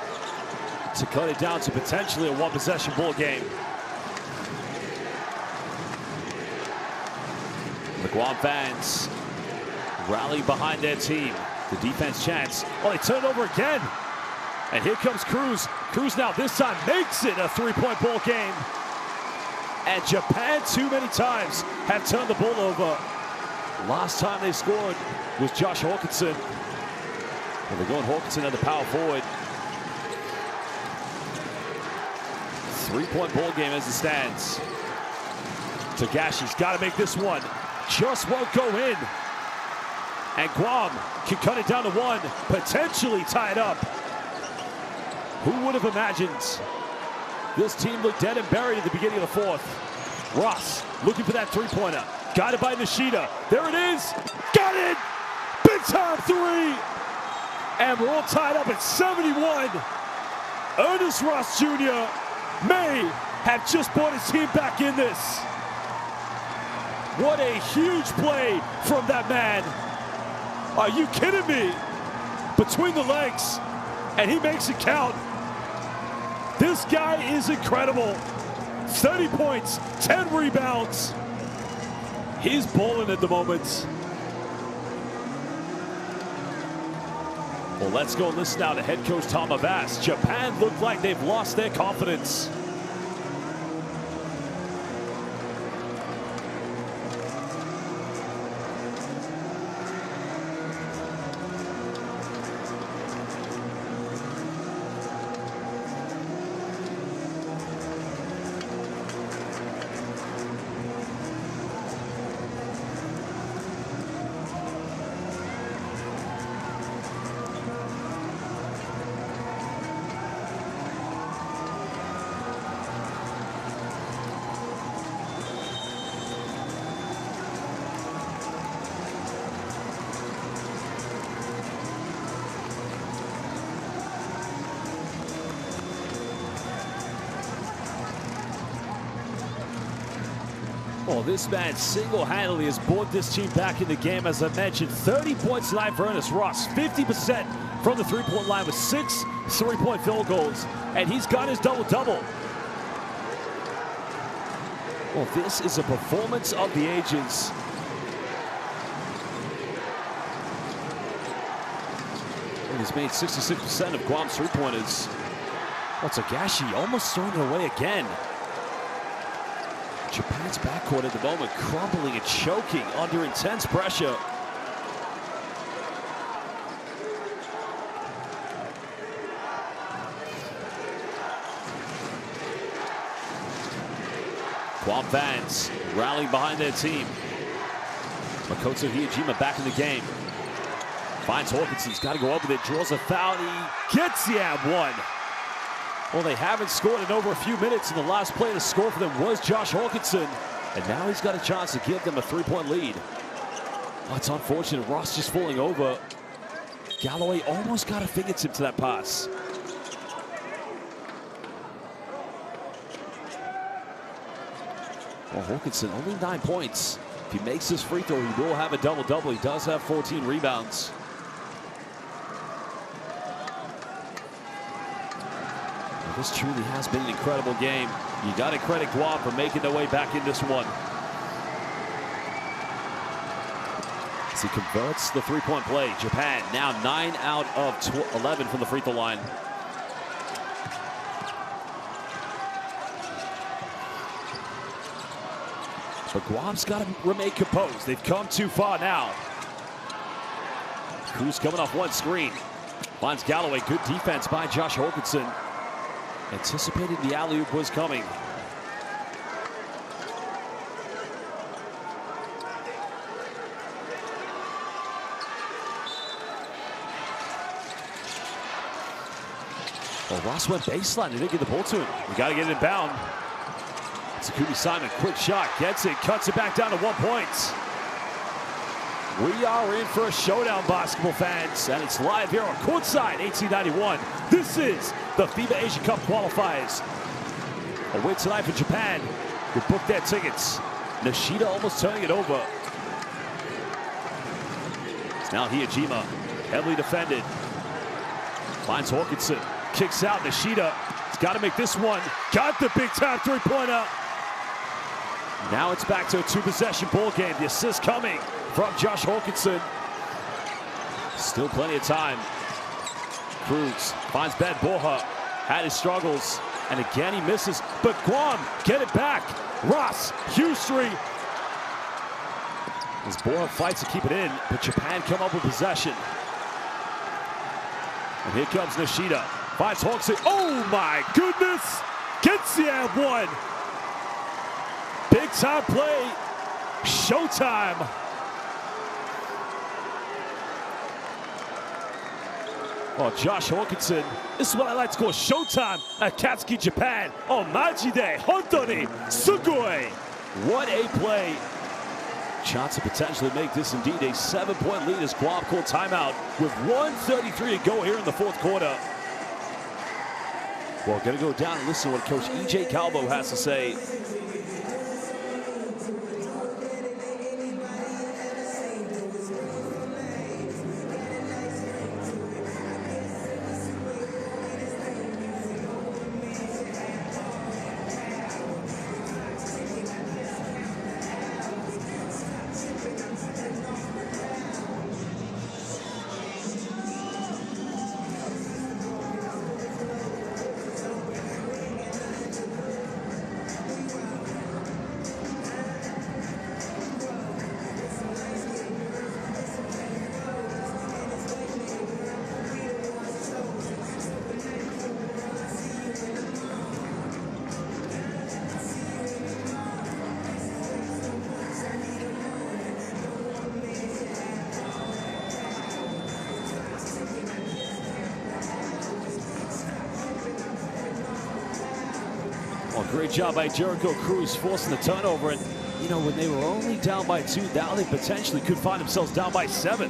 to cut it down to potentially a one-possession ball game. The Guam fans rally behind their team. The defense chants. Oh, they turn it over again. And here comes Cruz. Cruz now this time makes it a three-point ball game. And Japan too many times have turned the ball over. Last time they scored was Josh Hawkinson. Well, they're going Hawkinson at the power forward. Three-point ball game as it stands. Togashi's got to make this one. Just won't go in. And Guam can cut it down to 1, potentially tie it up. Who would have imagined? This team looked dead and buried at the beginning of the fourth. Ross looking for that three-pointer. Got it by Nishida. There it is. Got it! Big time 3! And we're all tied up at 71. Ernest Ross Jr. may have just brought his team back in this. What a huge play from that man. Are you kidding me? Between the legs, and he makes it count. This guy is incredible. 30 points, 10 rebounds. He's balling at the moment. Well, let's go listen now to head coach Tom Abbas. Japan look like they've lost their confidence. Well, this man single-handedly has brought this team back in the game. As I mentioned, 30 points tonight for Ernest Ross, 50% from the three-point line with 6 three-point field goals, and he's got his double-double. Well, this is a performance of the ages. And he's made 66% of Guam's three-pointers. Well, Togashi almost throwing it away again. Japan's backcourt at the moment crumbling and choking under intense pressure. Guam fans rallying behind their team. Makoto Hiyajima back in the game. Finds Hawkinson, he's got to go up with it, draws a foul, he gets the and one. Well, they haven't scored in over a few minutes, and the last player to score for them was Josh Hawkinson. And now he's got a chance to give them a 3-point lead. Oh, it's unfortunate, Ross just falling over. Galloway almost got a fingertip to that pass. Well, Hawkinson only 9 points. If he makes this free throw, he will have a double-double. He does have 14 rebounds. Well, this truly has been an incredible game. You got to credit Guam for making their way back in this one. As he converts the three-point play, Japan now 9 out of 11 from the free throw line. But Guam's got to remain composed. They've come too far now. Cruz coming off one screen. Finds Galloway. Good defense by Josh Hawkinson. Anticipated the alley-oop was coming. Well, Ross went baseline. They didn't get the ball to him. We got to get it inbound. Takumi Simon, quick shot, gets it, cuts it back down to 1 point. We are in for a showdown, basketball fans, and it's live here on courtside 1891. This is the FIBA Asia Cup qualifiers. A win tonight for Japan. They booked their tickets. Nishida almost turning it over. It's now Hiyajima, heavily defended. Finds Hawkinson, kicks out Nishida. He's got to make this one. Got the big time three-pointer. Now it's back to a two-possession ball game. The assist coming from Josh Hawkinson. Still plenty of time. Cruz finds Ben Borja. Had his struggles, and again he misses. But Guam get it back. Ross, huge three. As Borja fights to keep it in, but Japan come up with possession. And here comes Nishida. Finds Hawkinson. Oh my goodness! Gets the and one. Big time play. Showtime. Oh, Josh Hawkinson. This is what I like to call showtime at Katsuki, Japan. Oh, Majide, Hontoni, Sugoi. What a play. Chance to potentially make this indeed a 7-point lead as Guam called timeout with 1:33 to go here in the fourth quarter. Well, gonna go down and listen to what Coach E.J. Calvo has to say. Well, great job by Jericho Cruz forcing the turnover. And, you know, when they were only down by 2, now they potentially could find themselves down by 7.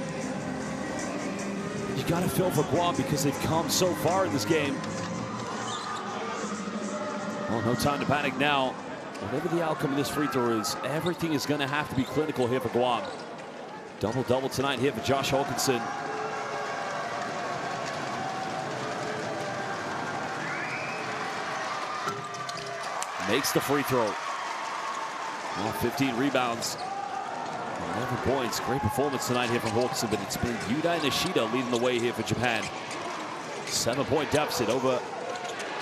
You got to feel for Guam because they've come so far in this game. Well, no time to panic now. Whatever the outcome of this free throw is, everything is going to have to be clinical here for Guam. Double-double tonight here for Josh Hawkinson. Makes the free throw. Well, 15 rebounds, 11 points. Great performance tonight here from Hawkinson, but it's been Yudai Nishida leading the way here for Japan. 7-point deficit over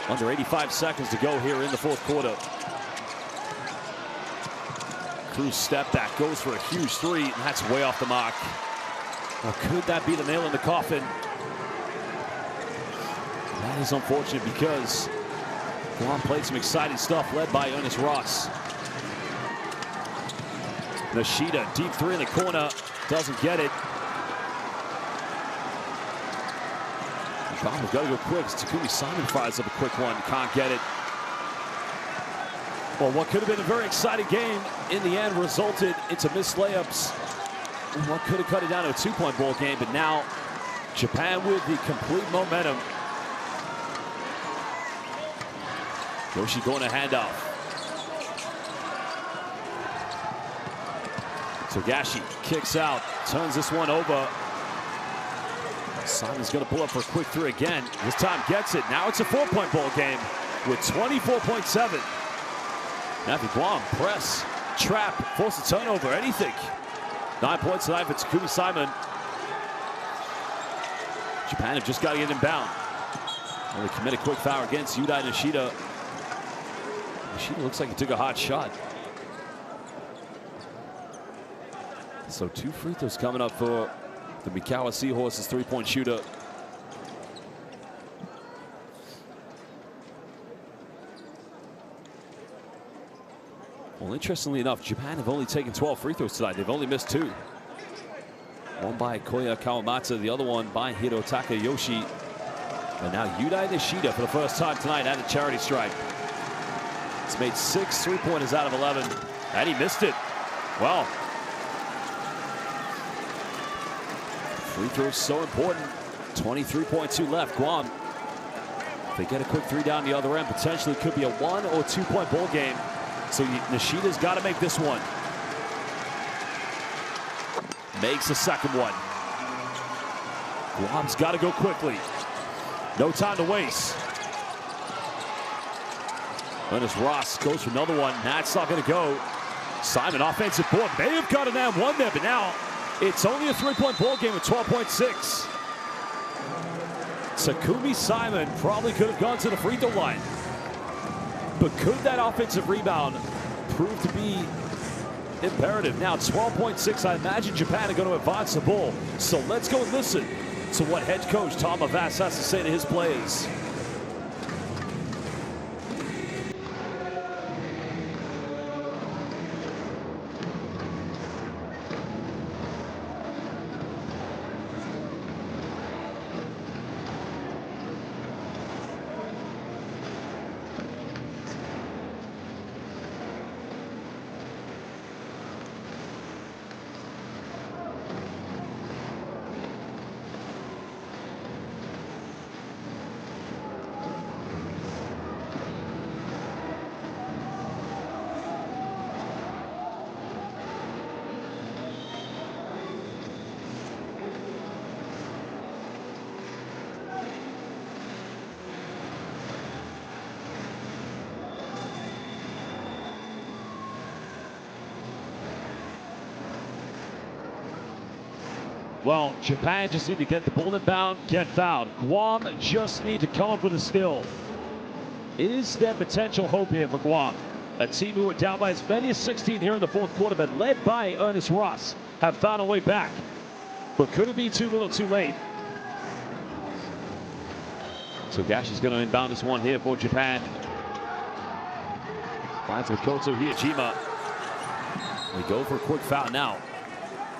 under 85 seconds to go here in the fourth quarter. Cruz step back, goes for a huge three, and that's way off the mark. Well, could that be the nail in the coffin? That is unfortunate because Guam played some exciting stuff led by Ernest Ross. Nishida, deep three in the corner, doesn't get it. Guam's got to go quick. Takumi Simon fires up a quick one, can't get it. Well, what could have been a very exciting game in the end resulted into missed layups. What could have cut it down to a 2-point ball game, but now Japan with the complete momentum. Yoshi going to handoff. Togashi kicks out, turns this one over. Simon's going to pull up for a quick three again. This time gets it. Now it's a 4-point ball game with 24.7. Now for Guam, press, trap, force a turnover, anything. 9 points tonight for Takumi Simon. Japan have just got to get him bound. Well, they commit a quick foul against Yudai Nishida. Nishida looks like he took a hot shot. So 2 free throws coming up for the Mikawa Seahorses 3-point shooter. Well, interestingly enough, Japan have only taken 12 free throws tonight. They've only missed 2. One by Koya Kawamata, the other one by Hirotaka Yoshi. And now Yudai Nishida for the first time tonight at the charity stripe. He's made 6 3-pointers out of 11, and he missed it. Well, free throws so important. 23.2 left. Guam, if they get a quick 3 down the other end, potentially could be a 1 or 2-point ball game. So Nishida's got to make this one. Makes the second one. Guam's got to go quickly. No time to waste. Ernest Ross goes for another one. That's not going to go. Simon, offensive board, may have got an and 1 there, but now it's only a 3-point ball game with 12.6. Takumi Simon probably could have gone to the free throw line. But could that offensive rebound prove to be imperative? Now 12.6, I imagine Japan are going to advance the ball. So let's go and listen to what head coach Tom Avas has to say to his players. Well, Japan just need to get the ball inbound, get fouled. Guam just need to come up with a steal. Is there potential hope here for Guam? A team who were down by as many as 16 here in the 4th quarter, but led by Ernest Ross, have found a way back. But could it be too little too late? Togashi's going to inbound this one here for Japan. Finds Makoto Hiyajima. We go for a quick foul now.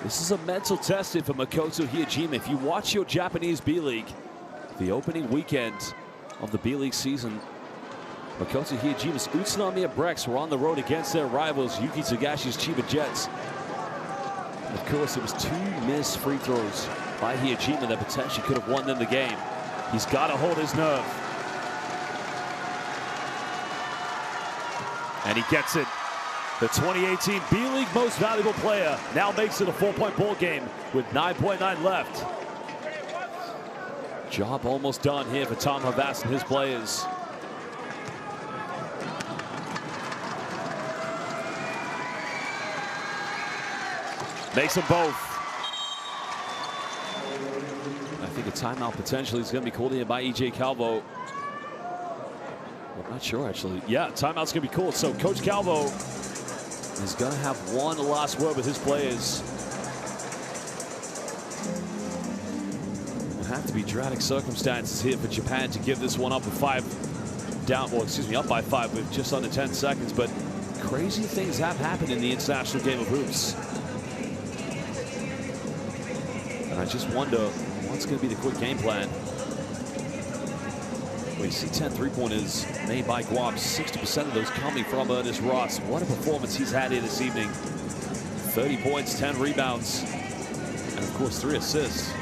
This is a mental test for Makoto Hiyajima. If you watch your Japanese B-League, the opening weekend of the B-League season, Makoto Hiyajima's Utsunomiya Brex were on the road against their rivals, Yuki Togashi's Chiba Jets. And of course, it was 2 missed free throws by Hiyajima that potentially could have won them the game. He's got to hold his nerve. And he gets it. The 2018 B-League Most Valuable Player now makes it a 4-point ball game with 9.9 left. Job almost done here for Tom Havas and his players. Makes them both. I think a timeout potentially is going to be called here by E.J. Calvo. I'm not sure, actually. Yeah, timeout's going to be called. So Coach Calvo is going to have one last word with his players. It'll have to be dramatic circumstances here for Japan to give this one up with 5 down, well, excuse me, up by 5 with just under 10 seconds. But crazy things have happened in the international game of hoops. And I just wonder what's going to be the quick game plan. We see 10 three-pointers made by Guam, 60% of those coming from Ernest Ross. What a performance he's had here this evening. 30 points, 10 rebounds, and of course 3 assists.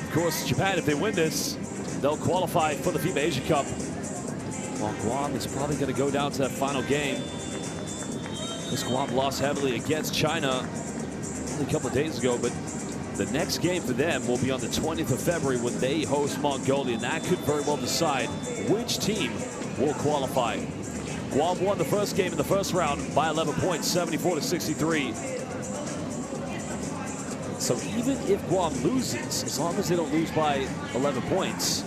Of course, Japan, if they win this, they'll qualify for the FIBA Asia Cup. Well, Guam is probably going to go down to that final game, because Guam lost heavily against China only a couple of days ago, but the next game for them will be on the 20th of February when they host Mongolia, and that could very well decide which team will qualify. Guam won the first game in the first round by 11 points, 74-63. So even if Guam loses, as long as they don't lose by 11 points,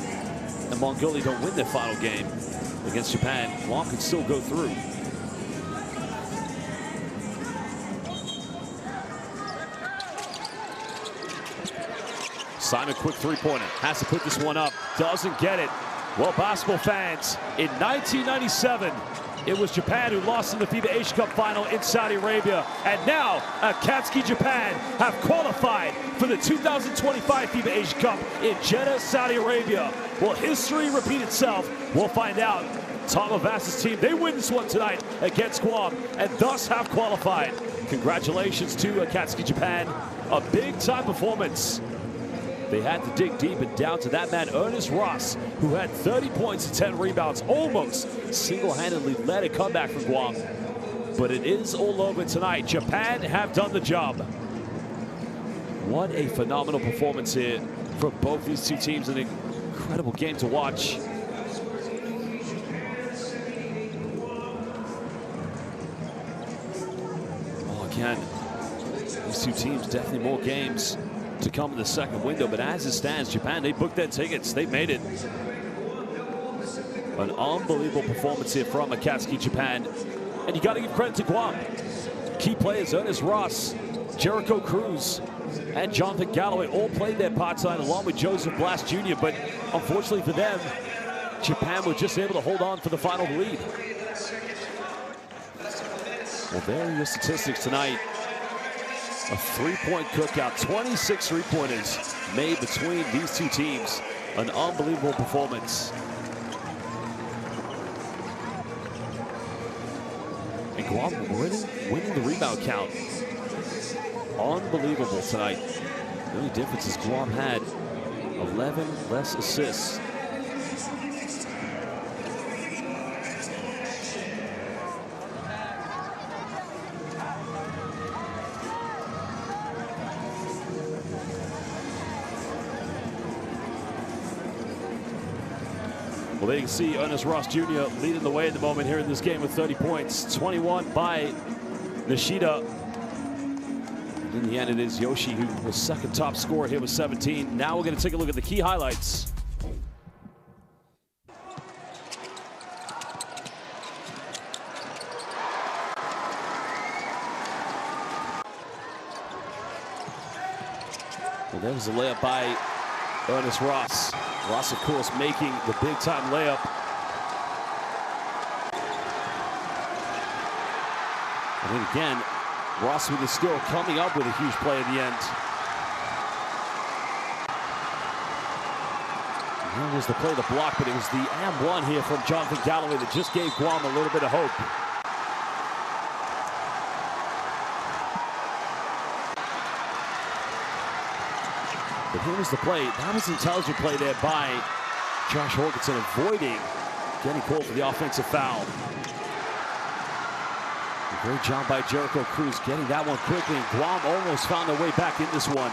and Mongolia don't win their final game against Japan, Guam can still go through. Simon, quick three-pointer, has to put this one up, doesn't get it. Well, basketball fans, in 1997, it was Japan who lost in the FIBA Asia Cup final in Saudi Arabia. And now, Akatsuki Japan have qualified for the 2025 FIBA Asia Cup in Jeddah, Saudi Arabia. Will history repeat itself? We'll find out. Tom Avas's team, they win this one tonight against Guam and thus have qualified. Congratulations to Akatsuki Japan. A big-time performance. They had to dig deep and down to that man, Ernest Ross, who had 30 points and 10 rebounds, almost single-handedly led a comeback for Guam. But it is all over tonight. Japan have done the job. What a phenomenal performance here for both these two teams. An incredible game to watch. Well, again, these two teams, definitely more games to come in the second window, but as it stands, Japan, they booked their tickets. They made it. An unbelievable performance here from Akatsuki Japan. And you got to give credit to Guam. Key players, Ernest Ross, Jericho Cruz, and Jonathan Galloway all played their part tonight along with Joseph Blast Jr., but unfortunately for them, Japan were just able to hold on for the final lead. Well, there are your statistics tonight. A three-point cookout, 26 three-pointers made between these two teams. An unbelievable performance. And Guam winning the rebound count. Unbelievable tonight. The only difference is Guam had 11 less assists. Well, there you can see Ernest Ross Jr. leading the way at the moment here in this game with 30 points. 21 by Nishida. In the end, it is Yoshi who was second top scorer here with 17. Now we're going to take a look at the key highlights. Well, there was a layup by Ernest Ross. Ross, of course, making the big-time layup. And then again, Ross with the skill coming up with a huge play at the end. And that was the play, the block, but it was the and one here from Jonathan Galloway that just gave Guam a little bit of hope. But here was the play. That was an intelligent play there by Josh Horkinson, avoiding getting called for the offensive foul. A great job by Jericho Cruz getting that one quickly. And Guam almost found their way back in this one.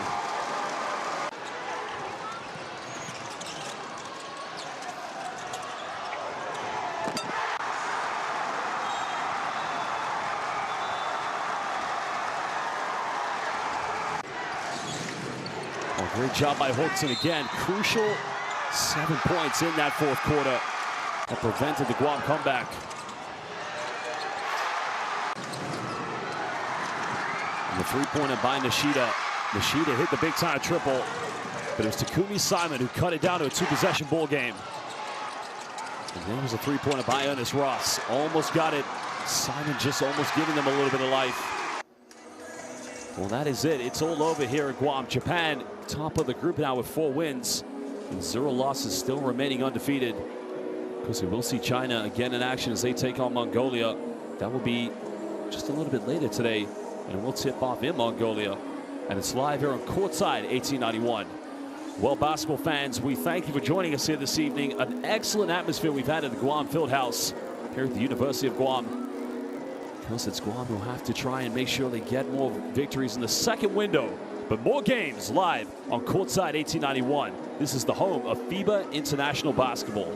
Great job by Horkinson again. Crucial 7 points in that fourth quarter that prevented the Guam comeback. And the three-pointer by Nishida. Nishida hit the big-time triple. But it was Takumi Simon who cut it down to a 2-possession ball game. And there was a three-pointer by Ernest Ross. Almost got it. Simon just almost giving them a little bit of life. Well, that is it. It's all over here at Guam. Japan, top of the group now with 4 wins. And 0 losses, still remaining undefeated. Because we will see China again in action as they take on Mongolia. That will be just a little bit later today. And we'll tip off in Mongolia. And it's live here on Courtside 1891. Well, basketball fans, we thank you for joining us here this evening. An excellent atmosphere we've had at the Guam Fieldhouse here at the University of Guam. Because it's Guam who have to try and make sure they get more victories in the second window. But more games live on Courtside 1891. This is the home of FIBA International Basketball.